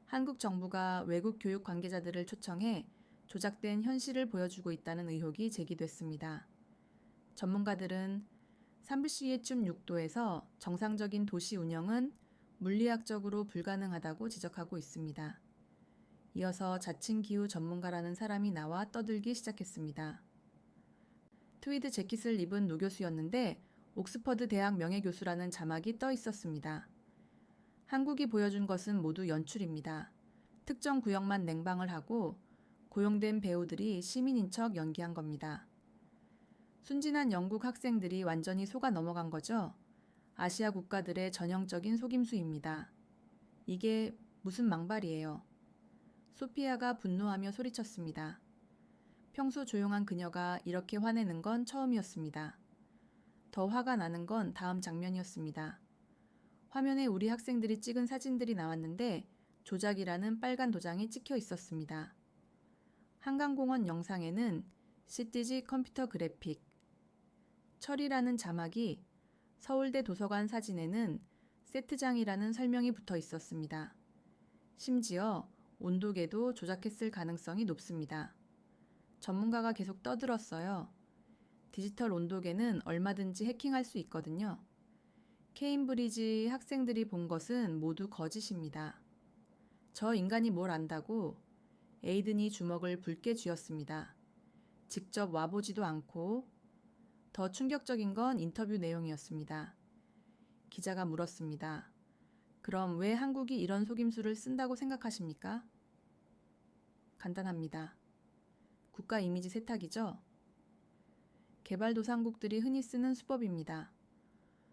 한국 정부가 외국 교육 관계자들을 초청해 조작된 현실을 보여주고 있다는 의혹이 제기됐습니다. 전문가들은 30시에쯤 6도에서 정상적인 도시 운영은 물리학적으로 불가능하다고 지적하고 있습니다. 이어서 자칭 기후 전문가라는 사람이 나와 떠들기 시작했습니다. 트위드 재킷을 입은 노교수였는데 옥스퍼드 대학 명예교수라는 자막이 떠 있었습니다. 한국이 보여준 것은 모두 연출입니다. 특정 구역만 냉방을 하고 고용된 배우들이 시민인 척 연기한 겁니다. 순진한 영국 학생들이 완전히 속아 넘어간 거죠. 아시아 국가들의 전형적인 속임수입니다. 이게 무슨 망발이에요. 소피아가 분노하며 소리쳤습니다. 평소 조용한 그녀가 이렇게 화내는 건 처음이었습니다. 더 화가 나는 건 다음 장면이었습니다. 화면에 우리 학생들이 찍은 사진들이 나왔는데 조작이라는 빨간 도장이 찍혀 있었습니다. 한강공원 영상에는 CTG 컴퓨터 그래픽, 철이라는 자막이, 서울대 도서관 사진에는 세트장이라는 설명이 붙어 있었습니다. 심지어 온도계도 조작했을 가능성이 높습니다. 전문가가 계속 떠들었어요. 디지털 온도계는 얼마든지 해킹할 수 있거든요. 케임브리지 학생들이 본 것은 모두 거짓입니다. 저 인간이 뭘 안다고? 에이든이 주먹을 붉게 쥐었습니다. 직접 와보지도 않고. 더 충격적인 건 인터뷰 내용이었습니다. 기자가 물었습니다. 그럼 왜 한국이 이런 속임수를 쓴다고 생각하십니까? 간단합니다. 국가 이미지 세탁이죠. 개발도상국들이 흔히 쓰는 수법입니다.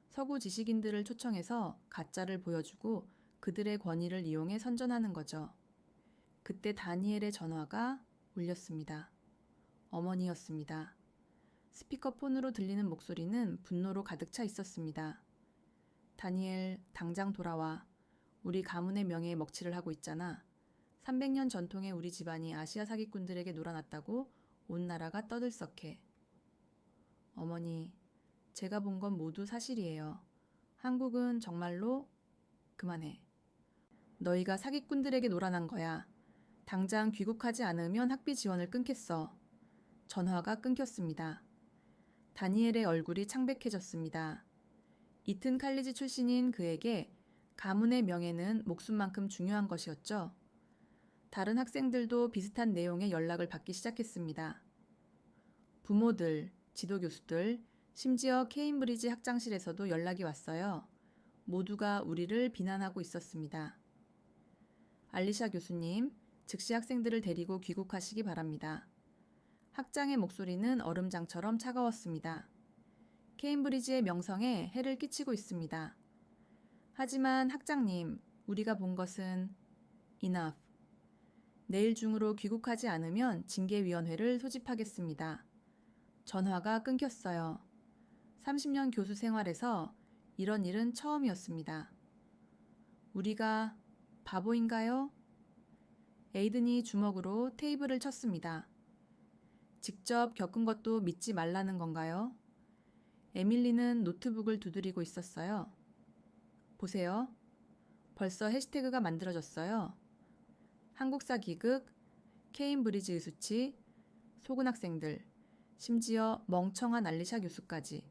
서구 지식인들을 초청해서 가짜를 보여주고 그들의 권위를 이용해 선전하는 거죠. 그때 다니엘의 전화가 울렸습니다. 어머니였습니다. 스피커폰으로 들리는 목소리는 분노로 가득 차 있었습니다. 다니엘, 당장 돌아와. 우리 가문의 명예에 먹칠을 하고 있잖아. 300년 전통의 우리 집안이 아시아 사기꾼들에게 놀아났다고 온 나라가 떠들썩해. 어머니, 제가 본 건 모두 사실이에요. 한국은 정말로 그만해. 너희가 사기꾼들에게 놀아난 거야. 당장 귀국하지 않으면 학비 지원을 끊겠어. 전화가 끊겼습니다. 다니엘의 얼굴이 창백해졌습니다. 이튼 칼리지 출신인 그에게 가문의 명예는 목숨만큼 중요한 것이었죠. 다른 학생들도 비슷한 내용의 연락을 받기 시작했습니다. 부모들, 지도교수들, 심지어 케임브리지 학장실에서도 연락이 왔어요. 모두가 우리를 비난하고 있었습니다. 알리샤 교수님, 즉시 학생들을 데리고 귀국하시기 바랍니다. 학장의 목소리는 얼음장처럼 차가웠습니다. 케임브리지의 명성에 해를 끼치고 있습니다. 하지만 학장님, 우리가 본 것은 enough. 내일 중으로 귀국하지 않으면 징계위원회를 소집하겠습니다. 전화가 끊겼어요. 30년 교수 생활에서 이런 일은 처음이었습니다. 우리가 바보인가요? 에이든이 주먹으로 테이블을 쳤습니다. 직접 겪은 것도 믿지 말라는 건가요? 에밀리는 노트북을 두드리고 있었어요. 보세요. 벌써 해시태그가 만들어졌어요. 한국사 기극, 케임브리지 의수치, 속은 학생들, 심지어 멍청한 알리샤 교수까지.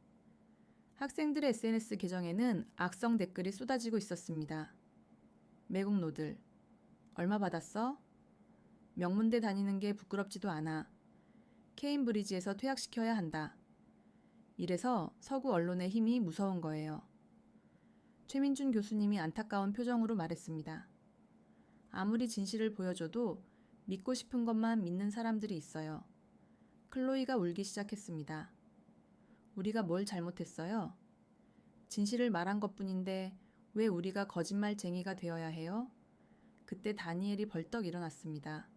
학생들의 SNS 계정에는 악성 댓글이 쏟아지고 있었습니다. 매국노들, 얼마 받았어? 명문대 다니는 게 부끄럽지도 않아. 케임브리지에서 퇴학시켜야 한다. 이래서 서구 언론의 힘이 무서운 거예요. 최민준 교수님이 안타까운 표정으로 말했습니다. 아무리 진실을 보여줘도 믿고 싶은 것만 믿는 사람들이 있어요. 클로이가 울기 시작했습니다. 우리가 뭘 잘못했어요? 진실을 말한 것뿐인데 왜 우리가 거짓말쟁이가 되어야 해요? 그때 다니엘이 벌떡 일어났습니다.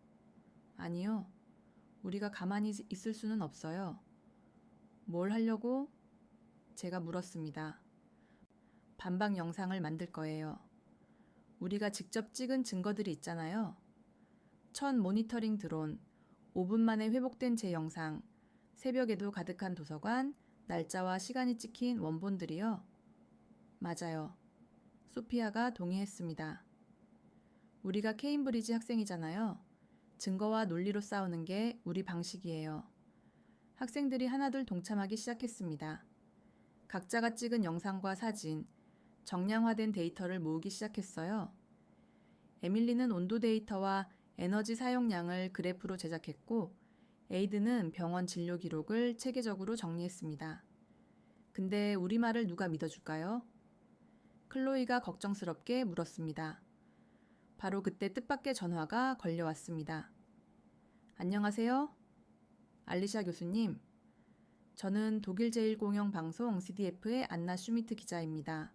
아니요. 우리가 가만히 있을 수는 없어요. 뭘 하려고? 제가 물었습니다. 반박 영상을 만들 거예요. 우리가 직접 찍은 증거들이 있잖아요. 첫 모니터링 드론, 5분 만에 회복된 제 영상, 새벽에도 가득한 도서관, 날짜와 시간이 찍힌 원본들이요. 맞아요. 소피아가 동의했습니다. 우리가 케임브리지 학생이잖아요. 증거와 논리로 싸우는 게 우리 방식이에요. 학생들이 하나둘 동참하기 시작했습니다. 각자가 찍은 영상과 사진, 정량화된 데이터를 모으기 시작했어요. 에밀리는 온도 데이터와 에너지 사용량을 그래프로 제작했고, 에이든은 병원 진료 기록을 체계적으로 정리했습니다. 근데 우리 말을 누가 믿어줄까요? 클로이가 걱정스럽게 물었습니다. 바로 그때 뜻밖의 전화가 걸려왔습니다. 안녕하세요? 알리샤 교수님. 저는 독일 제1공영방송 CDF의 안나 슈미트 기자입니다.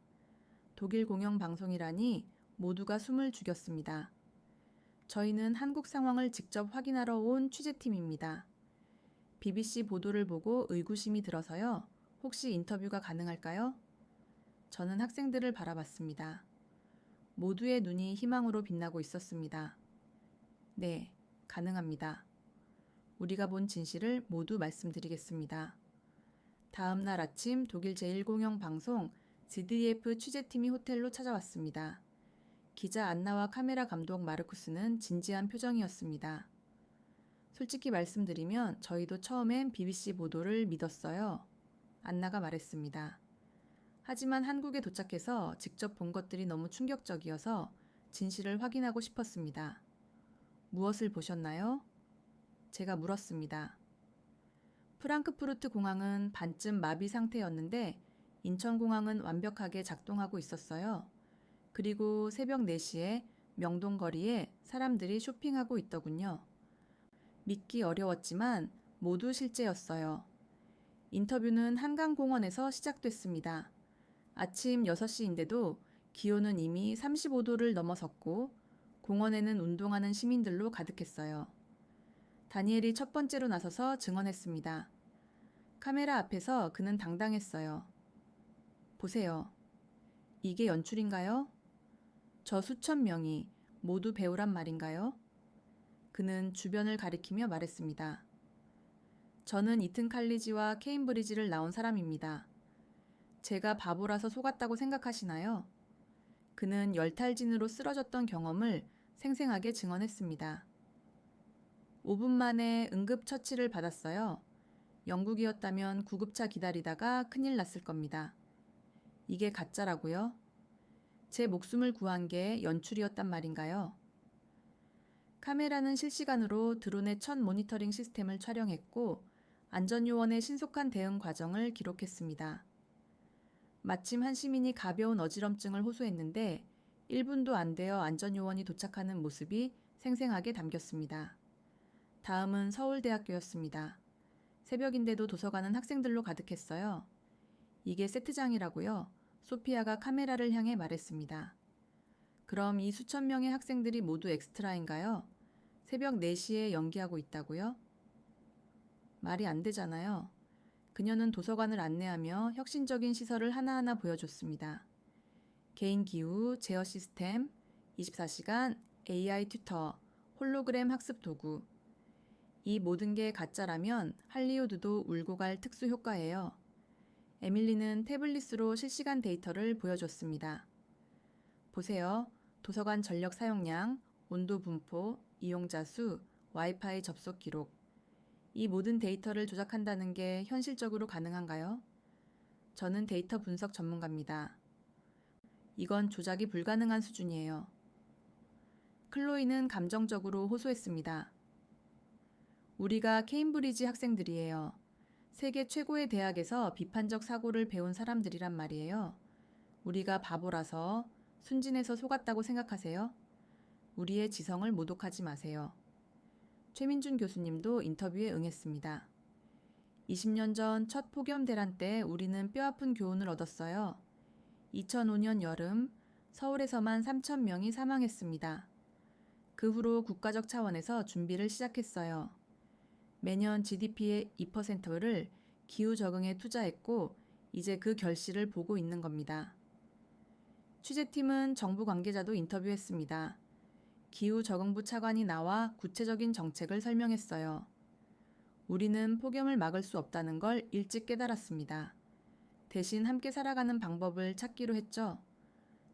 독일 공영방송이라니 모두가 숨을 죽였습니다. 저희는 한국 상황을 직접 확인하러 온 취재팀입니다. BBC 보도를 보고 의구심이 들어서요. 혹시 인터뷰가 가능할까요? 저는 학생들을 바라봤습니다. 모두의 눈이 희망으로 빛나고 있었습니다. 네, 가능합니다. 우리가 본 진실을 모두 말씀드리겠습니다. 다음 날 아침 독일 제1공영 방송 ZDF 취재팀이 호텔로 찾아왔습니다. 기자 안나와 카메라 감독 마르쿠스는 진지한 표정이었습니다. 솔직히 말씀드리면 저희도 처음엔 BBC 보도를 믿었어요. 안나가 말했습니다. 하지만 한국에 도착해서 직접 본 것들이 너무 충격적이어서 진실을 확인하고 싶었습니다. 무엇을 보셨나요? 제가 물었습니다. 프랑크푸르트 공항은 반쯤 마비 상태였는데 인천공항은 완벽하게 작동하고 있었어요. 그리고 새벽 4시에 명동거리에 사람들이 쇼핑하고 있더군요. 믿기 어려웠지만 모두 실제였어요. 인터뷰는 한강공원에서 시작됐습니다. 아침 6시인데도 기온은 이미 35도를 넘어섰고 공원에는 운동하는 시민들로 가득했어요. 다니엘이 첫 번째로 나서서 증언했습니다. 카메라 앞에서 그는 당당했어요. 보세요. 이게 연출인가요? 저 수천 명이 모두 배우란 말인가요? 그는 주변을 가리키며 말했습니다. 저는 이튼 칼리지와 케임브리지를 나온 사람입니다. 제가 바보라서 속았다고 생각하시나요? 그는 열탈진으로 쓰러졌던 경험을 생생하게 증언했습니다. 5분 만에 응급처치를 받았어요. 영국이었다면 구급차 기다리다가 큰일 났을 겁니다. 이게 가짜라고요? 제 목숨을 구한 게 연출이었단 말인가요? 카메라는 실시간으로 드론의 첫 모니터링 시스템을 촬영했고 안전요원의 신속한 대응 과정을 기록했습니다. 마침 한 시민이 가벼운 어지럼증을 호소했는데 1분도 안 되어 안전요원이 도착하는 모습이 생생하게 담겼습니다. 다음은 서울대학교였습니다. 새벽인데도 도서관은 학생들로 가득했어요. 이게 세트장이라고요. 소피아가 카메라를 향해 말했습니다. 그럼 이 수천 명의 학생들이 모두 엑스트라인가요? 새벽 4시에 연기하고 있다고요? 말이 안 되잖아요. 그녀는 도서관을 안내하며 혁신적인 시설을 하나하나 보여줬습니다. 개인 기후, 제어 시스템, 24시간, AI 튜터, 홀로그램 학습 도구. 이 모든 게 가짜라면 할리우드도 울고 갈 특수 효과예요. 에밀리는 태블릿으로 실시간 데이터를 보여줬습니다. 보세요. 도서관 전력 사용량, 온도 분포, 이용자 수, 와이파이 접속 기록. 이 모든 데이터를 조작한다는 게 현실적으로 가능한가요? 저는 데이터 분석 전문가입니다. 이건 조작이 불가능한 수준이에요. 클로이는 감정적으로 호소했습니다. 우리가 케임브리지 학생들이에요. 세계 최고의 대학에서 비판적 사고를 배운 사람들이란 말이에요. 우리가 바보라서 순진해서 속았다고 생각하세요? 우리의 지성을 모독하지 마세요. 최민준 교수님도 인터뷰에 응했습니다. 20년 전 첫 폭염 대란 때 우리는 뼈아픈 교훈을 얻었어요. 2005년 여름 서울에서만 3,000명이 사망했습니다. 그 후로 국가적 차원에서 준비를 시작했어요. 매년 GDP의 2%를 기후 적응에 투자했고 이제 그 결실을 보고 있는 겁니다. 취재팀은 정부 관계자도 인터뷰했습니다. 기후적응부 차관이 나와 구체적인 정책을 설명했어요. 우리는 폭염을 막을 수 없다는 걸 일찍 깨달았습니다. 대신 함께 살아가는 방법을 찾기로 했죠.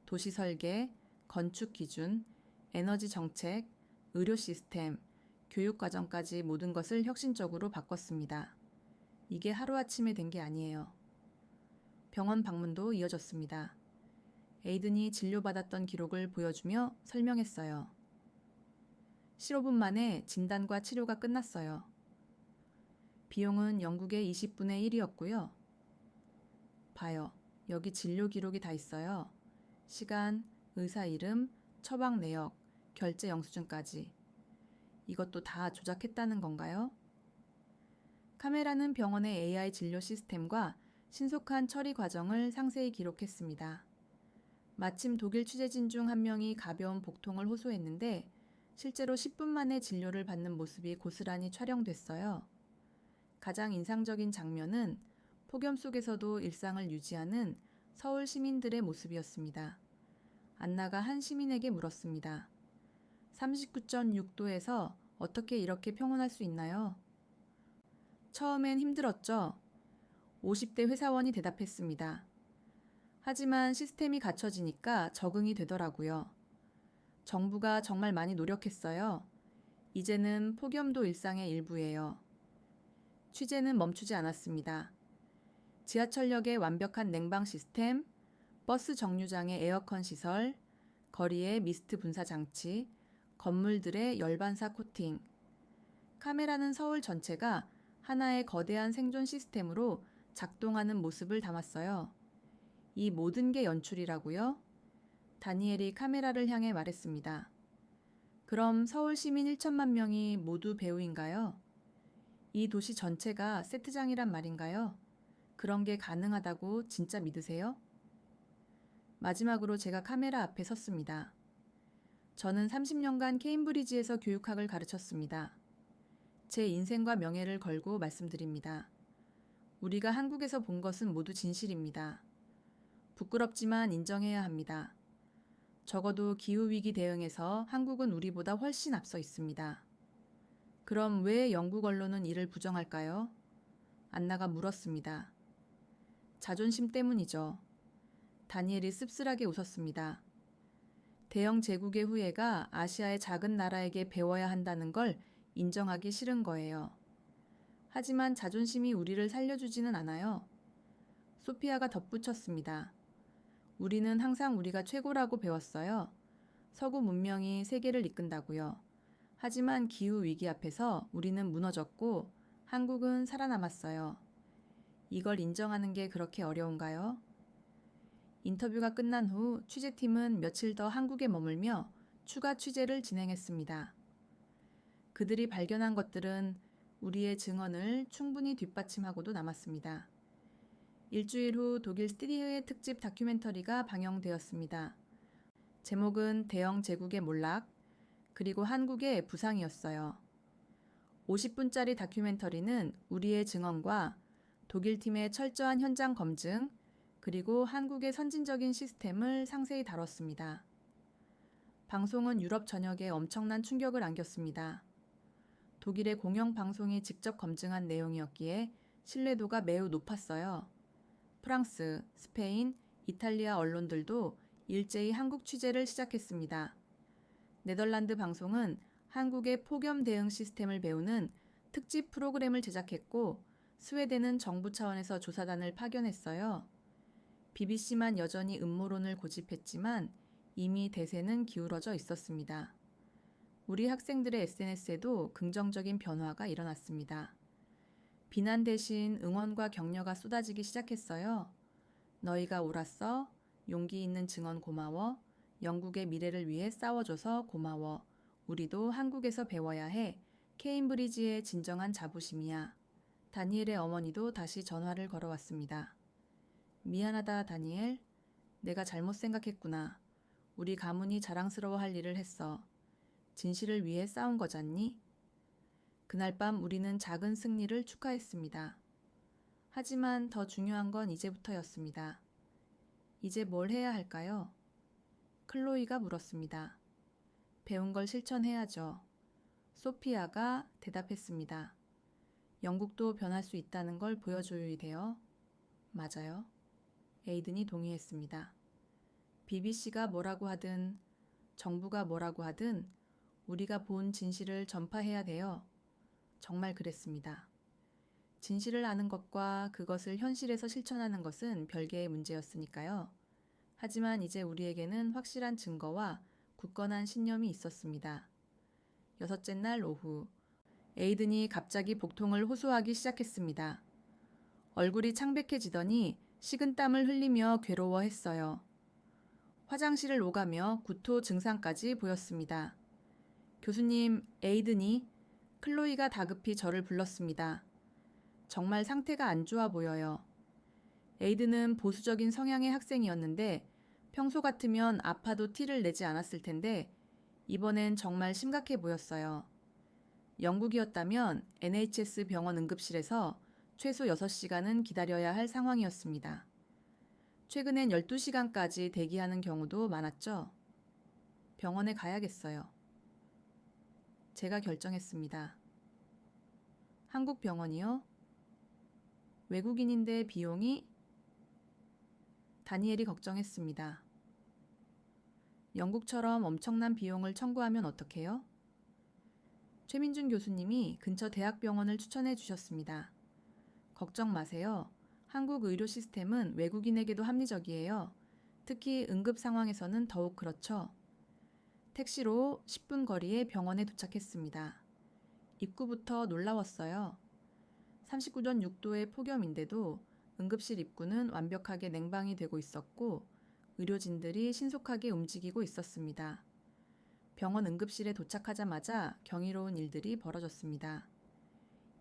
도시 설계, 건축 기준, 에너지 정책, 의료 시스템, 교육 과정까지 모든 것을 혁신적으로 바꿨습니다. 이게 하루아침에 된 게 아니에요. 병원 방문도 이어졌습니다. 에이든이 진료받았던 기록을 보여주며 설명했어요. 15분 만에 진단과 치료가 끝났어요. 비용은 영국의 20분의 1이었고요. 봐요. 여기 진료 기록이 다 있어요. 시간, 의사 이름, 처방 내역, 결제 영수증까지. 이것도 다 조작했다는 건가요? 카메라는 병원의 AI 진료 시스템과 신속한 처리 과정을 상세히 기록했습니다. 마침 독일 취재진 중 한 명이 가벼운 복통을 호소했는데 실제로 10분 만에 진료를 받는 모습이 고스란히 촬영됐어요. 가장 인상적인 장면은 폭염 속에서도 일상을 유지하는 서울 시민들의 모습이었습니다. 안나가 한 시민에게 물었습니다. 39.6도에서 어떻게 이렇게 평온할 수 있나요? 처음엔 힘들었죠. 50대 회사원이 대답했습니다. 하지만 시스템이 갖춰지니까 적응이 되더라고요. 정부가 정말 많이 노력했어요. 이제는 폭염도 일상의 일부예요. 취재는 멈추지 않았습니다. 지하철역의 완벽한 냉방 시스템, 버스 정류장의 에어컨 시설, 거리의 미스트 분사 장치, 건물들의 열반사 코팅. 카메라는 서울 전체가 하나의 거대한 생존 시스템으로 작동하는 모습을 담았어요. 이 모든 게 연출이라고요? 다니엘이 카메라를 향해 말했습니다. 그럼 서울 시민 1천만 명이 모두 배우인가요? 이 도시 전체가 세트장이란 말인가요? 그런 게 가능하다고 진짜 믿으세요? 마지막으로 제가 카메라 앞에 섰습니다. 저는 30년간 케임브리지에서 교육학을 가르쳤습니다. 제 인생과 명예를 걸고 말씀드립니다. 우리가 한국에서 본 것은 모두 진실입니다. 부끄럽지만 인정해야 합니다. 적어도 기후위기 대응에서 한국은 우리보다 훨씬 앞서 있습니다. 그럼 왜 영국 언론은 이를 부정할까요? 안나가 물었습니다. 자존심 때문이죠. 다니엘이 씁쓸하게 웃었습니다. 대영 제국의 후예가 아시아의 작은 나라에게 배워야 한다는 걸 인정하기 싫은 거예요. 하지만 자존심이 우리를 살려주지는 않아요. 소피아가 덧붙였습니다. 우리는 항상 우리가 최고라고 배웠어요. 서구 문명이 세계를 이끈다고요. 하지만 기후 위기 앞에서 우리는 무너졌고 한국은 살아남았어요. 이걸 인정하는 게 그렇게 어려운가요? 인터뷰가 끝난 후 취재팀은 며칠 더 한국에 머물며 추가 취재를 진행했습니다. 그들이 발견한 것들은 우리의 증언을 충분히 뒷받침하고도 남았습니다. 일주일 후 독일 스티리흐의 특집 다큐멘터리가 방영되었습니다. 제목은 대영 제국의 몰락, 그리고 한국의 부상이었어요. 50분짜리 다큐멘터리는 우리의 증언과 독일 팀의 철저한 현장 검증, 그리고 한국의 선진적인 시스템을 상세히 다뤘습니다. 방송은 유럽 전역에 엄청난 충격을 안겼습니다. 독일의 공영방송이 직접 검증한 내용이었기에 신뢰도가 매우 높았어요. 프랑스, 스페인, 이탈리아 언론들도 일제히 한국 취재를 시작했습니다. 네덜란드 방송은 한국의 폭염 대응 시스템을 배우는 특집 프로그램을 제작했고 스웨덴은 정부 차원에서 조사단을 파견했어요. BBC만 여전히 음모론을 고집했지만 이미 대세는 기울어져 있었습니다. 우리 학생들의 SNS에도 긍정적인 변화가 일어났습니다. 비난 대신 응원과 격려가 쏟아지기 시작했어요. 너희가 옳았어. 용기 있는 증언 고마워. 영국의 미래를 위해 싸워줘서 고마워. 우리도 한국에서 배워야 해. 케임브리지의 진정한 자부심이야. 다니엘의 어머니도 다시 전화를 걸어왔습니다. 미안하다, 다니엘. 내가 잘못 생각했구나. 우리 가문이 자랑스러워할 일을 했어. 진실을 위해 싸운 거잖니? 그날 밤 우리는 작은 승리를 축하했습니다. 하지만 더 중요한 건 이제부터였습니다. 이제 뭘 해야 할까요? 클로이가 물었습니다. 배운 걸 실천해야죠. 소피아가 대답했습니다. 영국도 변할 수 있다는 걸 보여줘야 돼요. 맞아요. 에이든이 동의했습니다. BBC가 뭐라고 하든 정부가 뭐라고 하든 우리가 본 진실을 전파해야 돼요. 정말 그랬습니다. 진실을 아는 것과 그것을 현실에서 실천하는 것은 별개의 문제였으니까요. 하지만 이제 우리에게는 확실한 증거와 굳건한 신념이 있었습니다. 여섯째 날 오후, 에이든이 갑자기 복통을 호소하기 시작했습니다. 얼굴이 창백해지더니 식은땀을 흘리며 괴로워했어요. 화장실을 오가며 구토 증상까지 보였습니다. 교수님, 에이든이 클로이가 다급히 저를 불렀습니다. 정말 상태가 안 좋아 보여요. 에이든은 보수적인 성향의 학생이었는데 평소 같으면 아파도 티를 내지 않았을 텐데 이번엔 정말 심각해 보였어요. 영국이었다면 NHS 병원 응급실에서 최소 6시간은 기다려야 할 상황이었습니다. 최근엔 12시간까지 대기하는 경우도 많았죠. 병원에 가야겠어요. 제가 결정했습니다. 한국 병원이요? 외국인인데 비용이? 다니엘이 걱정했습니다. 영국처럼 엄청난 비용을 청구하면 어떡해요? 최민준 교수님이 근처 대학병원을 추천해 주셨습니다. 걱정 마세요. 한국 의료 시스템은 외국인에게도 합리적이에요. 특히 응급 상황에서는 더욱 그렇죠. 택시로 10분 거리의 병원에 도착했습니다. 입구부터 놀라웠어요. 39전 6도의 폭염인데도 응급실 입구는 완벽하게 냉방이 되고 있었고 의료진들이 신속하게 움직이고 있었습니다. 병원 응급실에 도착하자마자 경이로운 일들이 벌어졌습니다.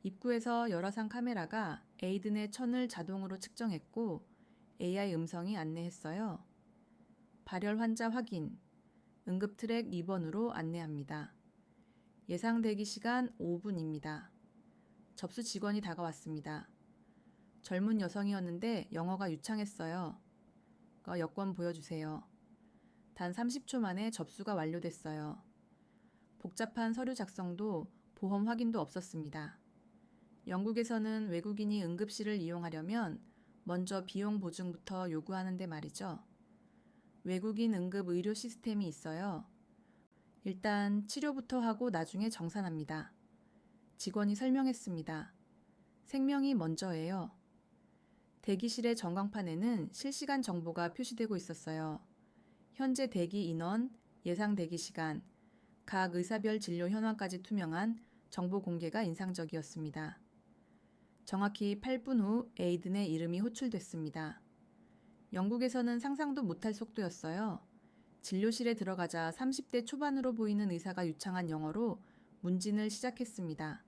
입구에서 열화상 카메라가 에이든의 천을 자동으로 측정했고 AI 음성이 안내했어요. 발열 환자 확인, 응급 트랙 2번으로 안내합니다. 예상 대기 시간 5분입니다. 접수 직원이 다가왔습니다. 젊은 여성이었는데 영어가 유창했어요. 여권 보여주세요. 단 30초 만에 접수가 완료됐어요. 복잡한 서류 작성도 보험 확인도 없었습니다. 영국에서는 외국인이 응급실을 이용하려면 먼저 비용 보증부터 요구하는데 말이죠. 외국인 응급 의료 시스템이 있어요. 일단 치료부터 하고 나중에 정산합니다. 직원이 설명했습니다. 생명이 먼저예요. 대기실의 전광판에는 실시간 정보가 표시되고 있었어요. 현재 대기 인원, 예상 대기 시간, 각 의사별 진료 현황까지 투명한 정보 공개가 인상적이었습니다. 정확히 8분 후 에이든의 이름이 호출됐습니다. 영국에서는 상상도 못할 속도였어요. 진료실에 들어가자 30대 초반으로 보이는 의사가 유창한 영어로 문진을 시작했습니다.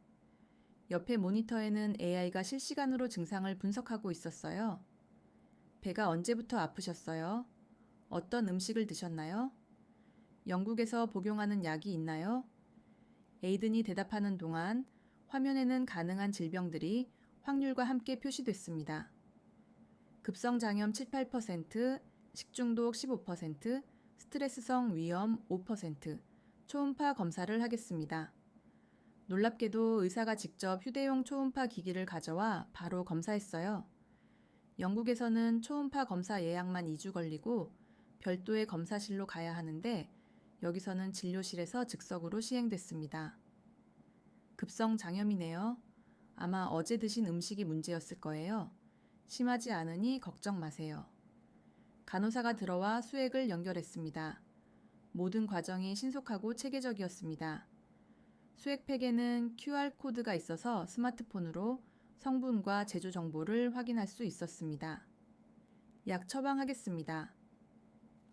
옆에 모니터에는 AI가 실시간으로 증상을 분석하고 있었어요. 배가 언제부터 아프셨어요? 어떤 음식을 드셨나요? 영국에서 복용하는 약이 있나요? 에이든이 대답하는 동안 화면에는 가능한 질병들이 확률과 함께 표시됐습니다. 급성장염 7~8%, 식중독 15%, 스트레스성 위염 5%, 초음파 검사를 하겠습니다. 놀랍게도 의사가 직접 휴대용 초음파 기기를 가져와 바로 검사했어요. 영국에서는 초음파 검사 예약만 2주 걸리고 별도의 검사실로 가야 하는데 여기서는 진료실에서 즉석으로 시행됐습니다. 급성장염이네요. 아마 어제 드신 음식이 문제였을 거예요. 심하지 않으니 걱정 마세요. 간호사가 들어와 수액을 연결했습니다. 모든 과정이 신속하고 체계적이었습니다. 수액팩에는 QR코드가 있어서 스마트폰으로 성분과 제조 정보를 확인할 수 있었습니다. 약 처방하겠습니다.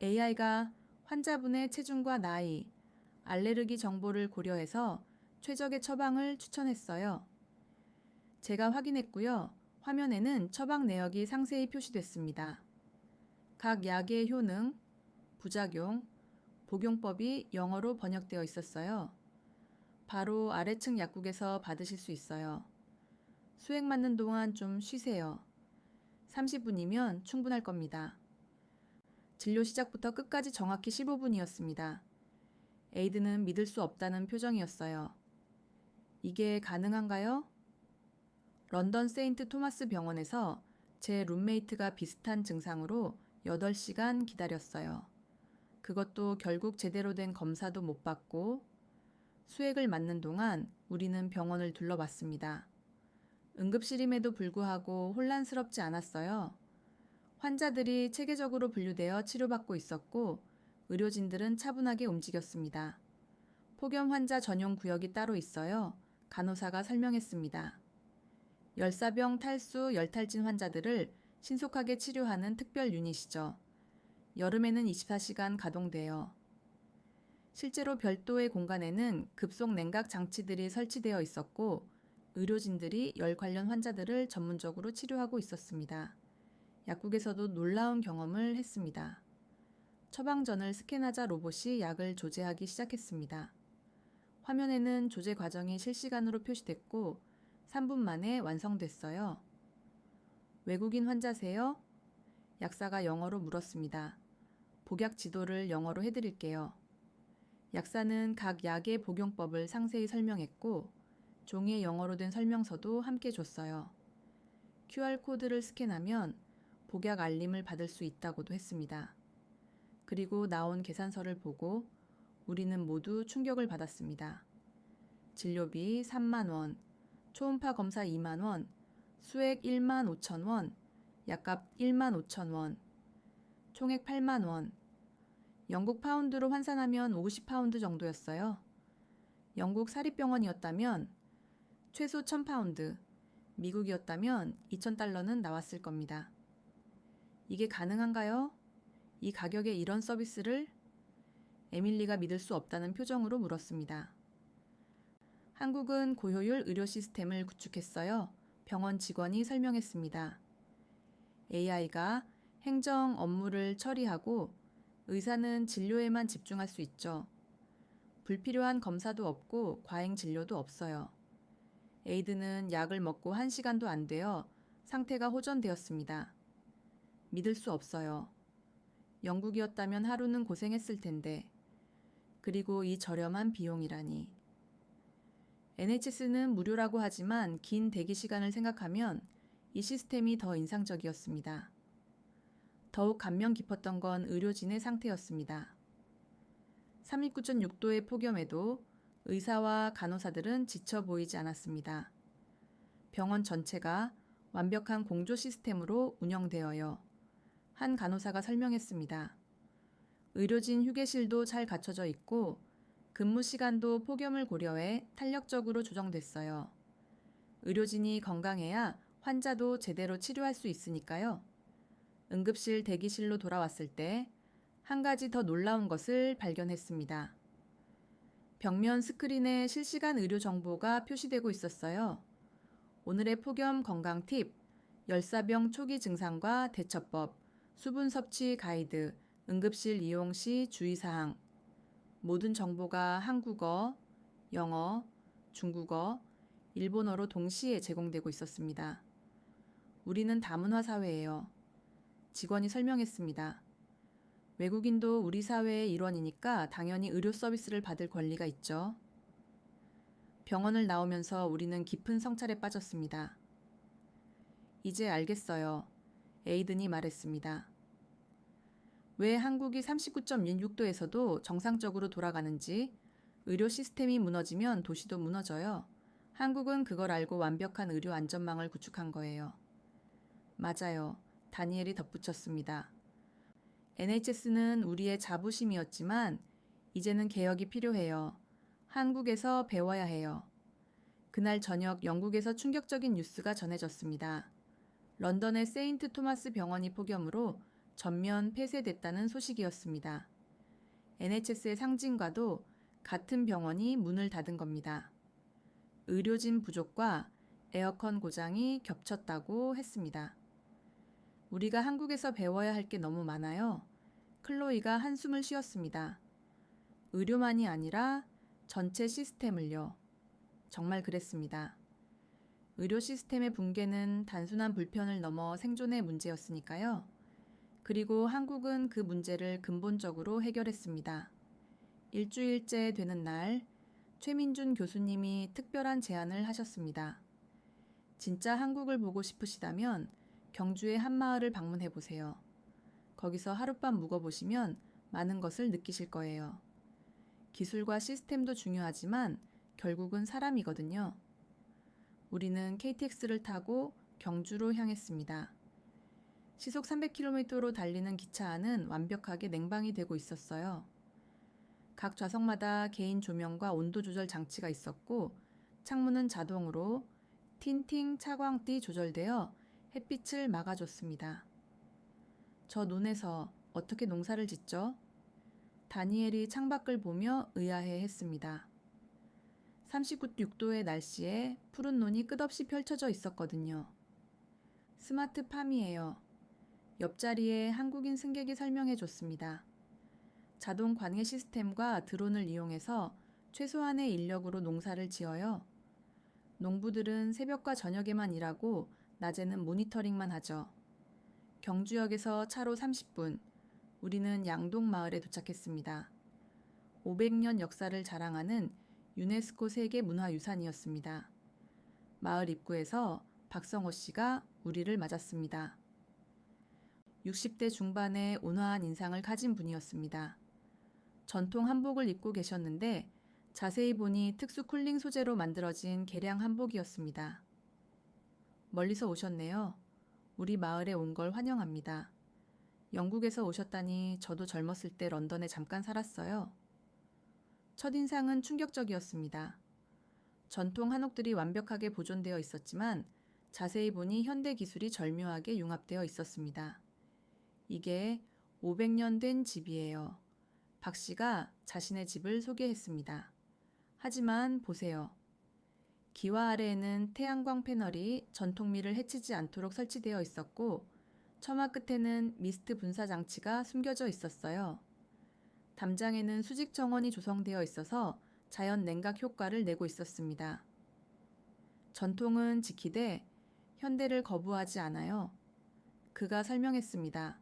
AI가 환자분의 체중과 나이, 알레르기 정보를 고려해서 최적의 처방을 추천했어요. 제가 확인했고요. 화면에는 처방 내역이 상세히 표시됐습니다. 각 약의 효능, 부작용, 복용법이 영어로 번역되어 있었어요. 바로 아래층 약국에서 받으실 수 있어요. 수액 맞는 동안 좀 쉬세요. 30분이면 충분할 겁니다. 진료 시작부터 끝까지 정확히 15분이었습니다. 에이든은 믿을 수 없다는 표정이었어요. 이게 가능한가요? 런던 세인트 토마스 병원에서 제 룸메이트가 비슷한 증상으로 8시간 기다렸어요. 그것도 결국 제대로 된 검사도 못 받고 수액을 맞는 동안 우리는 병원을 둘러봤습니다. 응급실임에도 불구하고 혼란스럽지 않았어요. 환자들이 체계적으로 분류되어 치료받고 있었고 의료진들은 차분하게 움직였습니다. 폭염 환자 전용 구역이 따로 있어요. 간호사가 설명했습니다. 열사병, 탈수, 열탈진 환자들을 신속하게 치료하는 특별 유닛이죠. 여름에는 24시간 가동돼요. 실제로 별도의 공간에는 급속 냉각 장치들이 설치되어 있었고 의료진들이 열 관련 환자들을 전문적으로 치료하고 있었습니다. 약국에서도 놀라운 경험을 했습니다. 처방전을 스캔하자 로봇이 약을 조제하기 시작했습니다. 화면에는 조제 과정이 실시간으로 표시됐고 3분 만에 완성됐어요. 외국인 환자세요? 약사가 영어로 물었습니다. 복약 지도를 영어로 해드릴게요. 약사는 각 약의 복용법을 상세히 설명했고 종이에 영어로 된 설명서도 함께 줬어요. QR코드를 스캔하면 복약 알림을 받을 수 있다고도 했습니다. 그리고 나온 계산서를 보고 우리는 모두 충격을 받았습니다. 진료비 3만 원, 초음파 검사 2만 원, 수액 1만 5천 원, 약값 1만 5천 원, 총액 8만 원. 영국 파운드로 환산하면 50파운드 정도였어요. 영국 사립병원이었다면 최소 1000파운드, 미국이었다면 2000달러는 나왔을 겁니다. 이게 가능한가요? 이 가격에 이런 서비스를? 에밀리가 믿을 수 없다는 표정으로 물었습니다. 한국은 고효율 의료 시스템을 구축했어요. 병원 직원이 설명했습니다. AI가 행정 업무를 처리하고 의사는 진료에만 집중할 수 있죠. 불필요한 검사도 없고 과잉 진료도 없어요. 에이드는 약을 먹고 1시간도 안 되어 상태가 호전되었습니다. 믿을 수 없어요. 영국이었다면 하루는 고생했을 텐데. 그리고 이 저렴한 비용이라니. NHS는 무료라고 하지만 긴 대기 시간을 생각하면 이 시스템이 더 인상적이었습니다. 더욱 감명 깊었던 건 의료진의 상태였습니다. 39.6도의 폭염에도 의사와 간호사들은 지쳐 보이지 않았습니다. 병원 전체가 완벽한 공조 시스템으로 운영되어요. 한 간호사가 설명했습니다. 의료진 휴게실도 잘 갖춰져 있고 근무 시간도 폭염을 고려해 탄력적으로 조정됐어요. 의료진이 건강해야 환자도 제대로 치료할 수 있으니까요. 응급실 대기실로 돌아왔을 때 한 가지 더 놀라운 것을 발견했습니다. 벽면 스크린에 실시간 의료 정보가 표시되고 있었어요. 오늘의 폭염 건강 팁, 열사병 초기 증상과 대처법, 수분 섭취 가이드, 응급실 이용 시 주의사항. 모든 정보가 한국어, 영어, 중국어, 일본어로 동시에 제공되고 있었습니다. 우리는 다문화 사회예요. 직원이 설명했습니다. 외국인도 우리 사회의 일원이니까 당연히 의료 서비스를 받을 권리가 있죠. 병원을 나오면서 우리는 깊은 성찰에 빠졌습니다. 이제 알겠어요. 에이든이 말했습니다. 왜 한국이 39.6도에서도 정상적으로 돌아가는지, 의료 시스템이 무너지면 도시도 무너져요. 한국은 그걸 알고 완벽한 의료 안전망을 구축한 거예요. 맞아요. 다니엘이 덧붙였습니다. NHS는 우리의 자부심이었지만 이제는 개혁이 필요해요. 한국에서 배워야 해요. 그날 저녁 영국에서 충격적인 뉴스가 전해졌습니다. 런던의 세인트 토마스 병원이 폭염으로 전면 폐쇄됐다는 소식이었습니다. NHS의 상징과도 같은 병원이 문을 닫은 겁니다. 의료진 부족과 에어컨 고장이 겹쳤다고 했습니다. 우리가 한국에서 배워야 할 게 너무 많아요. 클로이가 한숨을 쉬었습니다. 의료만이 아니라 전체 시스템을요. 정말 그랬습니다. 의료 시스템의 붕괴는 단순한 불편을 넘어 생존의 문제였으니까요. 그리고 한국은 그 문제를 근본적으로 해결했습니다. 일주일째 되는 날, 최민준 교수님이 특별한 제안을 하셨습니다. 진짜 한국을 보고 싶으시다면 경주의 한 마을을 방문해 보세요. 거기서 하룻밤 묵어보시면 많은 것을 느끼실 거예요. 기술과 시스템도 중요하지만 결국은 사람이거든요. 우리는 KTX를 타고 경주로 향했습니다. 시속 300km로 달리는 기차 안은 완벽하게 냉방이 되고 있었어요. 각 좌석마다 개인 조명과 온도 조절 장치가 있었고 창문은 자동으로 틴팅 차광띠 조절되어 햇빛을 막아줬습니다. 저 논에서 어떻게 농사를 짓죠? 다니엘이 창밖을 보며 의아해 했습니다. 39.6도의 날씨에 푸른 논이 끝없이 펼쳐져 있었거든요. 스마트팜이에요. 옆자리에 한국인 승객이 설명해 줬습니다. 자동 관계 시스템과 드론을 이용해서 최소한의 인력으로 농사를 지어요. 농부들은 새벽과 저녁에만 일하고 낮에는 모니터링만 하죠. 경주역에서 차로 30분, 우리는 양동마을에 도착했습니다. 500년 역사를 자랑하는 유네스코 세계문화유산이었습니다. 마을 입구에서 박성호 씨가 우리를 맞았습니다. 60대 중반의 온화한 인상을 가진 분이었습니다. 전통 한복을 입고 계셨는데 자세히 보니 특수 쿨링 소재로 만들어진 개량 한복이었습니다. 멀리서 오셨네요. 우리 마을에 온 걸 환영합니다. 영국에서 오셨다니 저도 젊었을 때 런던에 잠깐 살았어요. 첫인상은 충격적이었습니다. 전통 한옥들이 완벽하게 보존되어 있었지만 자세히 보니 현대 기술이 절묘하게 융합되어 있었습니다. 이게 500년 된 집이에요. 박 씨가 자신의 집을 소개했습니다. 하지만 보세요. 기와 아래에는 태양광 패널이 전통미를 해치지 않도록 설치되어 있었고 처마 끝에는 미스트 분사 장치가 숨겨져 있었어요. 담장에는 수직 정원이 조성되어 있어서 자연 냉각 효과를 내고 있었습니다. 전통은 지키되 현대를 거부하지 않아요. 그가 설명했습니다.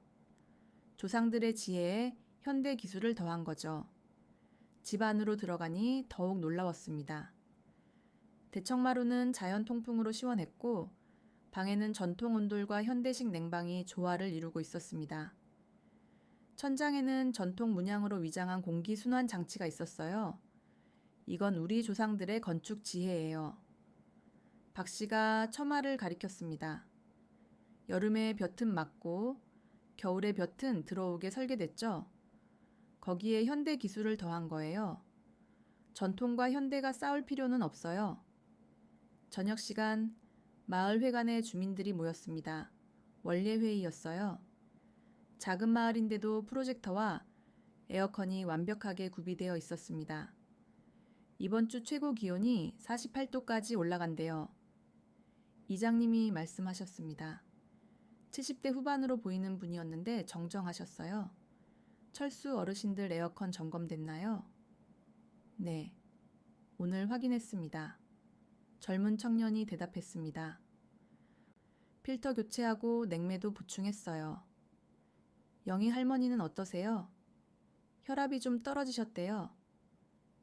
조상들의 지혜에 현대 기술을 더한 거죠. 집 안으로 들어가니 더욱 놀라웠습니다. 대청마루는 자연 통풍으로 시원했고 방에는 전통 온돌과 현대식 냉방이 조화를 이루고 있었습니다. 천장에는 전통 문양으로 위장한 공기 순환 장치가 있었어요. 이건 우리 조상들의 건축 지혜예요. 박 씨가 처마를 가리켰습니다. 여름에 볕은 막고 겨울에 볕은 들어오게 설계됐죠. 거기에 현대 기술을 더한 거예요. 전통과 현대가 싸울 필요는 없어요. 저녁 시간 마을 회관에 주민들이 모였습니다. 원례 회의였어요. 작은 마을인데도 프로젝터와 에어컨이 완벽하게 구비되어 있었습니다. 이번 주 최고 기온이 48도까지 올라간대요. 이장님이 말씀하셨습니다. 70대 후반으로 보이는 분이었는데 정정하셨어요. 철수 어르신들 에어컨 점검됐나요? 네. 오늘 확인했습니다. 젊은 청년이 대답했습니다. 필터 교체하고 냉매도 보충했어요. 영희 할머니는 어떠세요? 혈압이 좀 떨어지셨대요.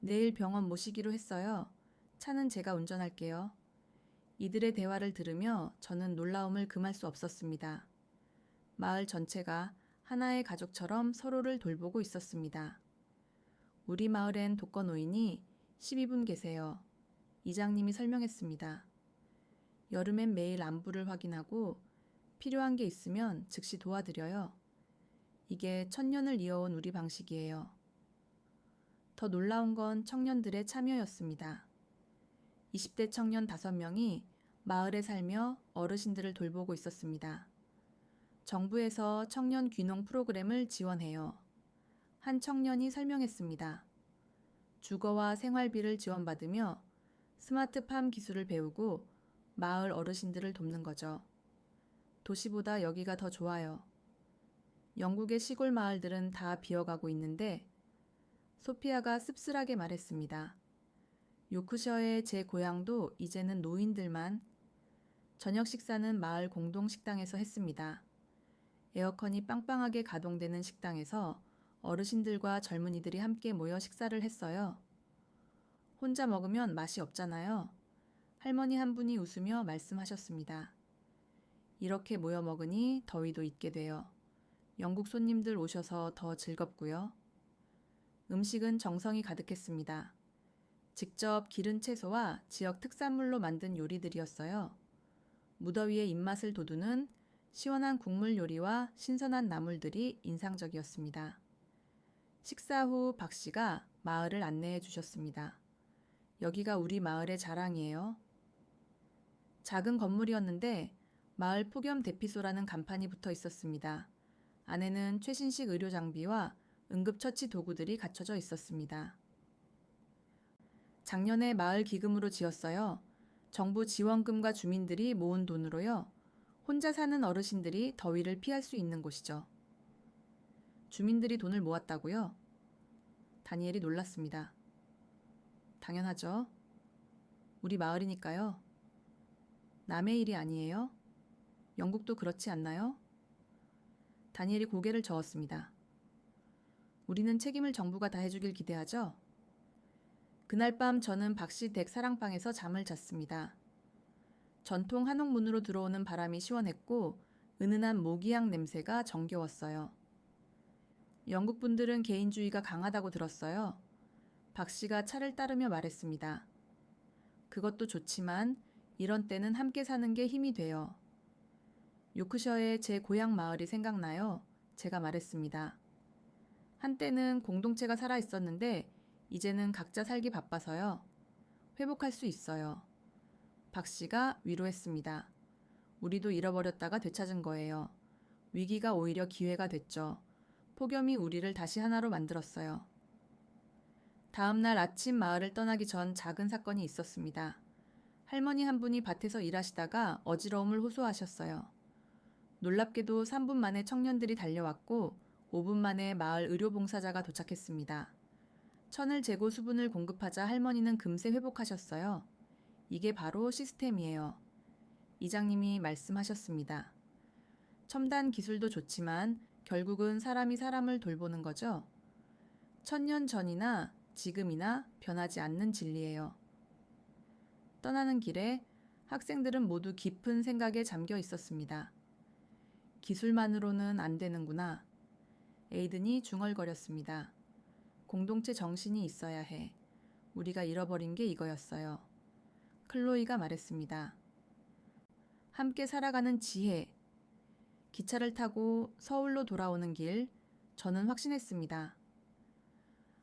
내일 병원 모시기로 했어요. 차는 제가 운전할게요. 이들의 대화를 들으며 저는 놀라움을 금할 수 없었습니다. 마을 전체가 하나의 가족처럼 서로를 돌보고 있었습니다. 우리 마을엔 독거노인이 12분 계세요. 이장님이 설명했습니다. 여름엔 매일 안부를 확인하고 필요한 게 있으면 즉시 도와드려요. 이게 천년을 이어온 우리 방식이에요. 더 놀라운 건 청년들의 참여였습니다. 20대 청년 5명이 마을에 살며 어르신들을 돌보고 있었습니다. 정부에서 청년 귀농 프로그램을 지원해요. 한 청년이 설명했습니다. 주거와 생활비를 지원받으며 스마트팜 기술을 배우고 마을 어르신들을 돕는 거죠. 도시보다 여기가 더 좋아요. 영국의 시골 마을들은 다 비어가고 있는데 소피아가 씁쓸하게 말했습니다. 요크셔의 제 고향도 이제는 노인들만. 저녁 식사는 마을 공동 식당에서 했습니다. 에어컨이 빵빵하게 가동되는 식당에서 어르신들과 젊은이들이 함께 모여 식사를 했어요. 혼자 먹으면 맛이 없잖아요. 할머니 한 분이 웃으며 말씀하셨습니다. 이렇게 모여 먹으니 더위도 잊게 돼요. 영국 손님들 오셔서 더 즐겁고요. 음식은 정성이 가득했습니다. 직접 기른 채소와 지역 특산물로 만든 요리들이었어요. 무더위에 입맛을 돋우는 시원한 국물 요리와 신선한 나물들이 인상적이었습니다. 식사 후 박 씨가 마을을 안내해 주셨습니다. 여기가 우리 마을의 자랑이에요. 작은 건물이었는데 마을 폭염 대피소라는 간판이 붙어 있었습니다. 안에는 최신식 의료 장비와 응급처치 도구들이 갖춰져 있었습니다. 작년에 마을 기금으로 지었어요. 정부 지원금과 주민들이 모은 돈으로요. 혼자 사는 어르신들이 더위를 피할 수 있는 곳이죠. 주민들이 돈을 모았다고요? 다니엘이 놀랐습니다. 당연하죠. 우리 마을이니까요. 남의 일이 아니에요? 영국도 그렇지 않나요? 다니엘이 고개를 저었습니다. 우리는 책임을 정부가 다 해주길 기대하죠? 그날 밤 저는 박씨 댁 사랑방에서 잠을 잤습니다. 전통 한옥문으로 들어오는 바람이 시원했고 은은한 모기향 냄새가 정겨웠어요. 영국 분들은 개인주의가 강하다고 들었어요. 박 씨가 차를 따르며 말했습니다. 그것도 좋지만 이런 때는 함께 사는 게 힘이 돼요. 요크셔의 제 고향 마을이 생각나요. 제가 말했습니다. 한때는 공동체가 살아 있었는데 이제는 각자 살기 바빠서요. 회복할 수 있어요. 박 씨가 위로했습니다. 우리도 잃어버렸다가 되찾은 거예요. 위기가 오히려 기회가 됐죠. 폭염이 우리를 다시 하나로 만들었어요. 다음 날 아침 마을을 떠나기 전 작은 사건이 있었습니다. 할머니 한 분이 밭에서 일하시다가 어지러움을 호소하셨어요. 놀랍게도 3분 만에 청년들이 달려왔고 5분 만에 마을 의료봉사자가 도착했습니다. 천을 재고 수분을 공급하자 할머니는 금세 회복하셨어요. 이게 바로 시스템이에요. 이장님이 말씀하셨습니다. 첨단 기술도 좋지만 결국은 사람이 사람을 돌보는 거죠. 1000년 전이나 지금이나 변하지 않는 진리예요. 떠나는 길에 학생들은 모두 깊은 생각에 잠겨 있었습니다. 기술만으로는 안 되는구나. 에이든이 중얼거렸습니다. 공동체 정신이 있어야 해. 우리가 잃어버린 게 이거였어요. 클로이가 말했습니다. 함께 살아가는 지혜. 기차를 타고 서울로 돌아오는 길, 저는 확신했습니다.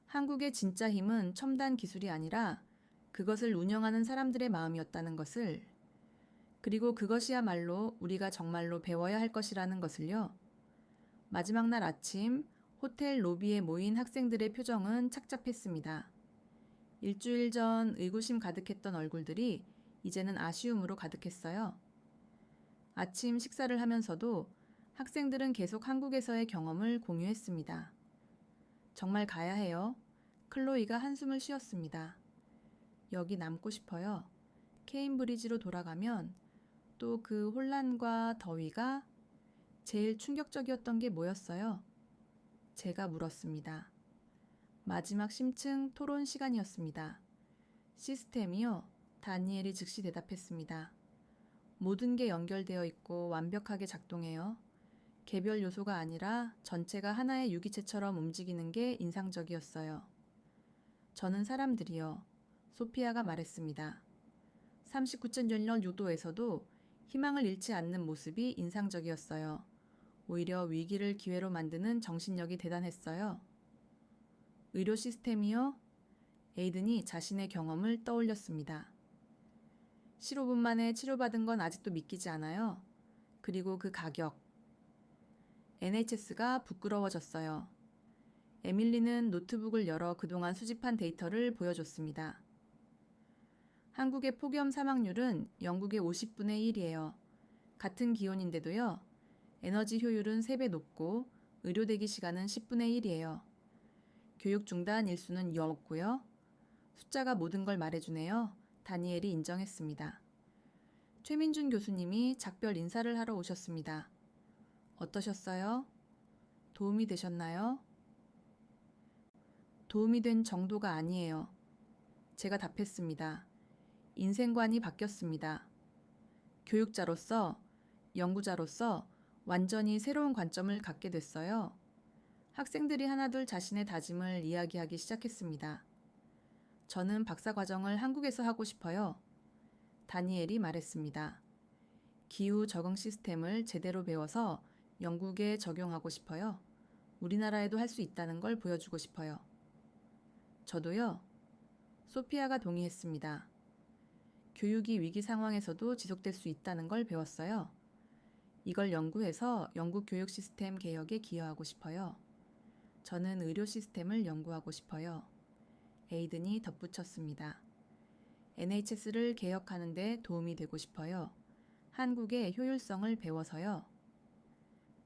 한국의 진짜 힘은 첨단 기술이 아니라 그것을 운영하는 사람들의 마음이었다는 것을, 그리고 그것이야말로 우리가 정말로 배워야 할 것이라는 것을요. 마지막 날 아침 호텔 로비에 모인 학생들의 표정은 착잡했습니다. 일주일 전 의구심 가득했던 얼굴들이 이제는 아쉬움으로 가득했어요. 아침 식사를 하면서도 학생들은 계속 한국에서의 경험을 공유했습니다. 정말 가야 해요. 클로이가 한숨을 쉬었습니다. 여기 남고 싶어요. 케임브리지로 돌아가면 또 그 혼란과 더위가 제일 충격적이었던 게 뭐였어요? 제가 물었습니다. 마지막 심층 토론 시간이었습니다. 시스템이요? 다니엘이 즉시 대답했습니다. 모든 게 연결되어 있고 완벽하게 작동해요. 개별 요소가 아니라 전체가 하나의 유기체처럼 움직이는 게 인상적이었어요. 저는 사람들이요. 소피아가 말했습니다. 39.6년 요도에서도 희망을 잃지 않는 모습이 인상적이었어요. 오히려 위기를 기회로 만드는 정신력이 대단했어요. 의료 시스템이요? 에이든이 자신의 경험을 떠올렸습니다. 15분 만에 치료받은 건 아직도 믿기지 않아요. 그리고 그 가격. NHS가 부끄러워졌어요. 에밀리는 노트북을 열어 그동안 수집한 데이터를 보여줬습니다. 한국의 폭염 사망률은 영국의 50분의 1이에요. 같은 기온인데도요. 에너지 효율은 3배 높고 의료 대기 시간은 10분의 1이에요. 교육 중단 일수는 없고요. 숫자가 모든 걸 말해주네요. 다니엘이 인정했습니다. 최민준 교수님이 작별 인사를 하러 오셨습니다. 어떠셨어요? 도움이 되셨나요? 도움이 된 정도가 아니에요. 제가 답했습니다. 인생관이 바뀌었습니다. 교육자로서, 연구자로서 완전히 새로운 관점을 갖게 됐어요. 학생들이 하나둘 자신의 다짐을 이야기하기 시작했습니다. 저는 박사과정을 한국에서 하고 싶어요. 다니엘이 말했습니다. 기후 적응 시스템을 제대로 배워서 영국에 적용하고 싶어요. 우리나라에도 할 수 있다는 걸 보여주고 싶어요. 저도요. 소피아가 동의했습니다. 교육이 위기 상황에서도 지속될 수 있다는 걸 배웠어요. 이걸 연구해서 영국 교육 시스템 개혁에 기여하고 싶어요. 저는 의료 시스템을 연구하고 싶어요. 에이든이 덧붙였습니다. NHS를 개혁하는 데 도움이 되고 싶어요. 한국의 효율성을 배워서요.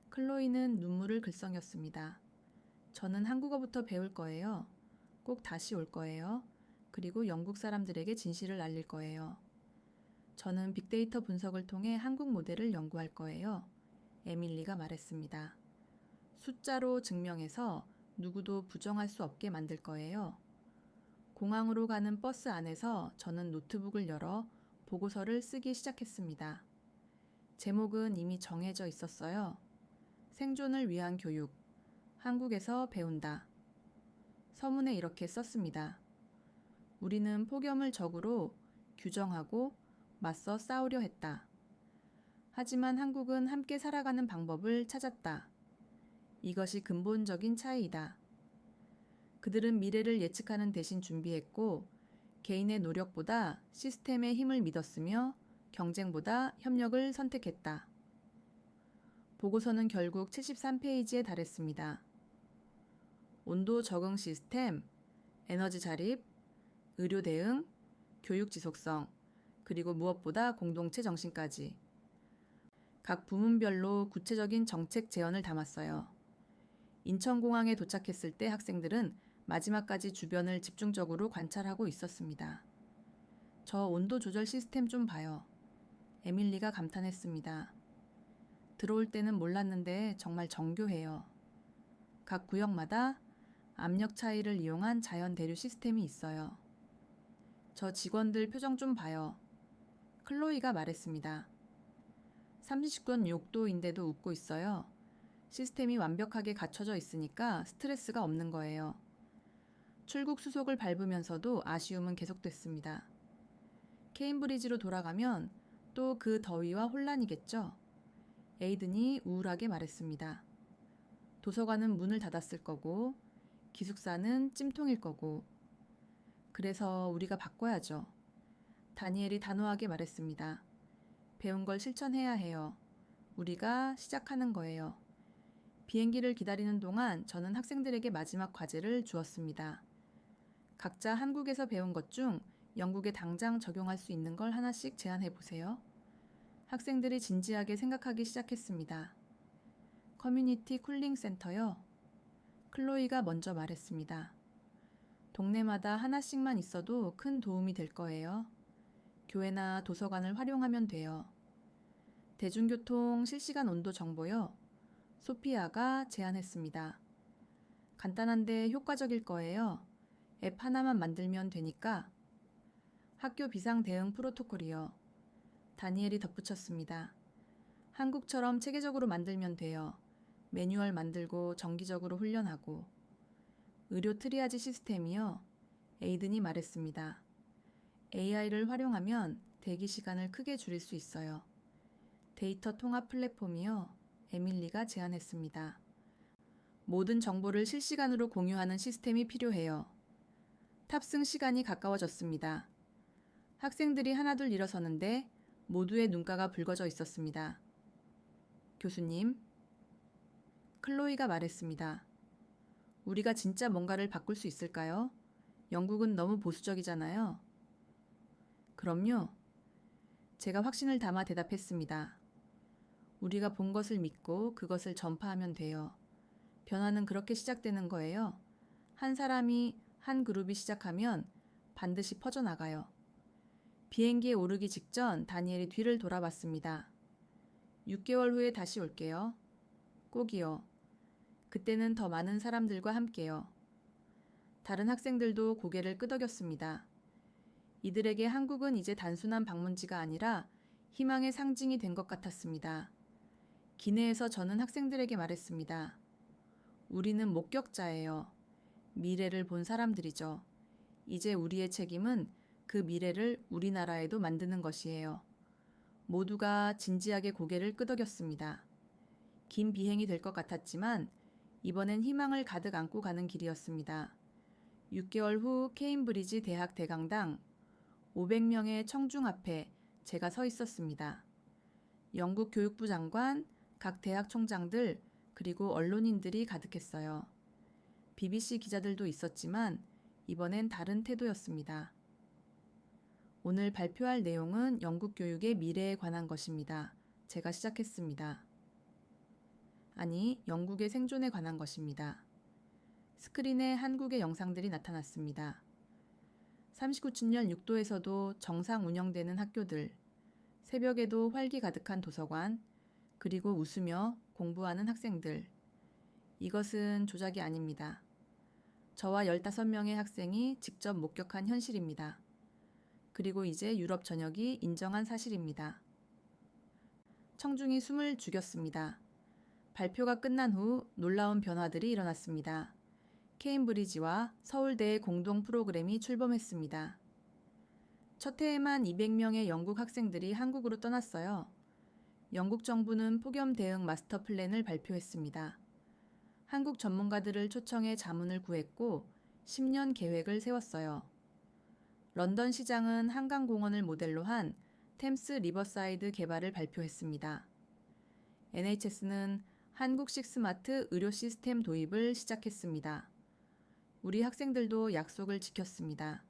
클로이는 눈물을 글썽였습니다. 저는 한국어부터 배울 거예요. 꼭 다시 올 거예요. 그리고 영국 사람들에게 진실을 알릴 거예요. 저는 빅데이터 분석을 통해 한국 모델을 연구할 거예요. 에밀리가 말했습니다. 숫자로 증명해서 누구도 부정할 수 없게 만들 거예요. 공항으로 가는 버스 안에서 저는 노트북을 열어 보고서를 쓰기 시작했습니다. 제목은 이미 정해져 있었어요. 생존을 위한 교육. 한국에서 배운다. 서문에 이렇게 썼습니다. 우리는 폭염을 적으로 규정하고 맞서 싸우려 했다. 하지만 한국은 함께 살아가는 방법을 찾았다. 이것이 근본적인 차이이다. 그들은 미래를 예측하는 대신 준비했고 개인의 노력보다 시스템의 힘을 믿었으며 경쟁보다 협력을 선택했다. 보고서는 결국 73페이지에 달했습니다. 온도 적응 시스템, 에너지 자립, 의료 대응, 교육 지속성, 그리고 무엇보다 공동체 정신까지. 각 부문별로 구체적인 정책 제언을 담았어요. 인천공항에 도착했을 때 학생들은 마지막까지 주변을 집중적으로 관찰하고 있었습니다. 저 온도 조절 시스템 좀 봐요. 에밀리가 감탄했습니다. 들어올 때는 몰랐는데 정말 정교해요. 각 구역마다 압력 차이를 이용한 자연 대류 시스템이 있어요. 저 직원들 표정 좀 봐요. 클로이가 말했습니다. 39.6도인데도 웃고 있어요. 시스템이 완벽하게 갖춰져 있으니까 스트레스가 없는 거예요. 출국 수속을 밟으면서도 아쉬움은 계속됐습니다. 케임브리지로 돌아가면 또 그 더위와 혼란이겠죠? 에이든이 우울하게 말했습니다. 도서관은 문을 닫았을 거고 기숙사는 찜통일 거고 그래서 우리가 바꿔야죠. 다니엘이 단호하게 말했습니다. 배운 걸 실천해야 해요. 우리가 시작하는 거예요. 비행기를 기다리는 동안 저는 학생들에게 마지막 과제를 주었습니다. 각자 한국에서 배운 것 중 영국에 당장 적용할 수 있는 걸 하나씩 제안해 보세요. 학생들이 진지하게 생각하기 시작했습니다. 커뮤니티 쿨링 센터요. 클로이가 먼저 말했습니다. 동네마다 하나씩만 있어도 큰 도움이 될 거예요. 교회나 도서관을 활용하면 돼요. 대중교통 실시간 온도 정보요. 소피아가 제안했습니다. 간단한데 효과적일 거예요. 앱 하나만 만들면 되니까. 학교 비상 대응 프로토콜이요. 다니엘이 덧붙였습니다. 한국처럼 체계적으로 만들면 돼요. 매뉴얼 만들고 정기적으로 훈련하고. 의료 트리아지 시스템이요. 에이든이 말했습니다. AI를 활용하면 대기 시간을 크게 줄일 수 있어요. 데이터 통합 플랫폼이요. 에밀리가 제안했습니다. 모든 정보를 실시간으로 공유하는 시스템이 필요해요. 탑승 시간이 가까워졌습니다. 학생들이 하나둘 일어서는데 모두의 눈가가 붉어져 있었습니다. 교수님, 클로이가 말했습니다. 우리가 진짜 뭔가를 바꿀 수 있을까요? 영국은 너무 보수적이잖아요. 그럼요. 제가 확신을 담아 대답했습니다. 우리가 본 것을 믿고 그것을 전파하면 돼요. 변화는 그렇게 시작되는 거예요. 한 사람이, 한 그룹이 시작하면 반드시 퍼져나가요. 비행기에 오르기 직전 다니엘이 뒤를 돌아봤습니다. 6개월 후에 다시 올게요. 꼭이요. 그때는 더 많은 사람들과 함께요. 다른 학생들도 고개를 끄덕였습니다. 이들에게 한국은 이제 단순한 방문지가 아니라 희망의 상징이 된 것 같았습니다. 기내에서 저는 학생들에게 말했습니다. 우리는 목격자예요. 미래를 본 사람들이죠. 이제 우리의 책임은 그 미래를 우리나라에도 만드는 것이에요. 모두가 진지하게 고개를 끄덕였습니다. 긴 비행이 될 것 같았지만 이번엔 희망을 가득 안고 가는 길이었습니다. 6개월 후 케임브리지 대학 대강당 500명의 청중 앞에 제가 서 있었습니다. 영국 교육부 장관, 각 대학 총장들, 그리고 언론인들이 가득했어요. BBC 기자들도 있었지만 이번엔 다른 태도였습니다. 오늘 발표할 내용은 영국 교육의 미래에 관한 것입니다. 제가 시작했습니다. 아니, 영국의 생존에 관한 것입니다. 스크린에 한국의 영상들이 나타났습니다. 39층열 6도에서도 정상 운영되는 학교들, 새벽에도 활기 가득한 도서관, 그리고 웃으며 공부하는 학생들. 이것은 조작이 아닙니다. 저와 15명의 학생이 직접 목격한 현실입니다. 그리고 이제 유럽 전역이 인정한 사실입니다. 청중이 숨을 죽였습니다. 발표가 끝난 후 놀라운 변화들이 일어났습니다. 케임브리지와 서울대의 공동 프로그램이 출범했습니다. 첫 해에만 200명의 영국 학생들이 한국으로 떠났어요. 영국 정부는 폭염 대응 마스터 플랜을 발표했습니다. 한국 전문가들을 초청해 자문을 구했고 10년 계획을 세웠어요. 런던 시장은 한강공원을 모델로 한 템스 리버사이드 개발을 발표했습니다. NHS는 한국식 스마트 의료 시스템 도입을 시작했습니다. 우리 학생들도 약속을 지켰습니다.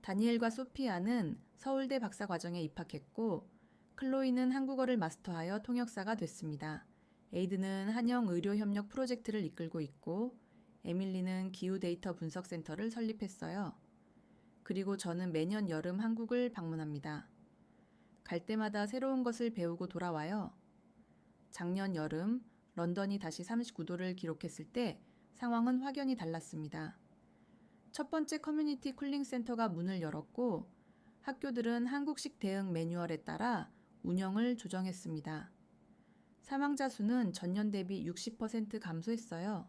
다니엘과 소피아는 서울대 박사과정에 입학했고 클로이는 한국어를 마스터하여 통역사가 됐습니다. 에이드는 한영 의료협력 프로젝트를 이끌고 있고 에밀리는 기후 데이터 분석센터를 설립했어요. 그리고 저는 매년 여름 한국을 방문합니다. 갈 때마다 새로운 것을 배우고 돌아와요. 작년 여름 런던이 다시 39도를 기록했을 때 상황은 확연히 달랐습니다. 첫 번째 커뮤니티 쿨링 센터가 문을 열었고 학교들은 한국식 대응 매뉴얼에 따라 운영을 조정했습니다. 사망자 수는 전년 대비 60% 감소했어요.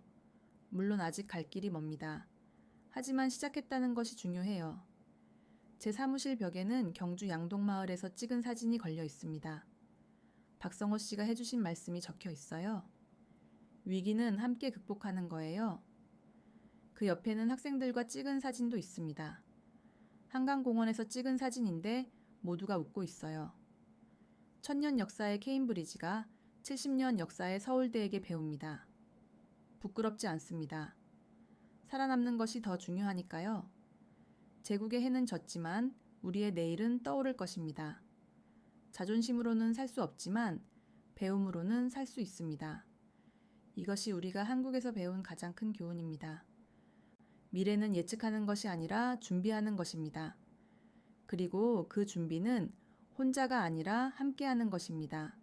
물론 아직 갈 길이 멉니다. 하지만 시작했다는 것이 중요해요. 제 사무실 벽에는 경주 양동마을에서 찍은 사진이 걸려 있습니다. 박성호 씨가 해주신 말씀이 적혀 있어요. 위기는 함께 극복하는 거예요. 그 옆에는 학생들과 찍은 사진도 있습니다. 한강공원에서 찍은 사진인데 모두가 웃고 있어요. 1000년 역사의 케임브리지가 70년 역사의 서울대에게 배웁니다. 부끄럽지 않습니다. 살아남는 것이 더 중요하니까요. 제국의 해는 졌지만 우리의 내일은 떠오를 것입니다. 자존심으로는 살 수 없지만 배움으로는 살 수 있습니다. 이것이 우리가 한국에서 배운 가장 큰 교훈입니다. 미래는 예측하는 것이 아니라 준비하는 것입니다. 그리고 그 준비는 혼자가 아니라 함께하는 것입니다.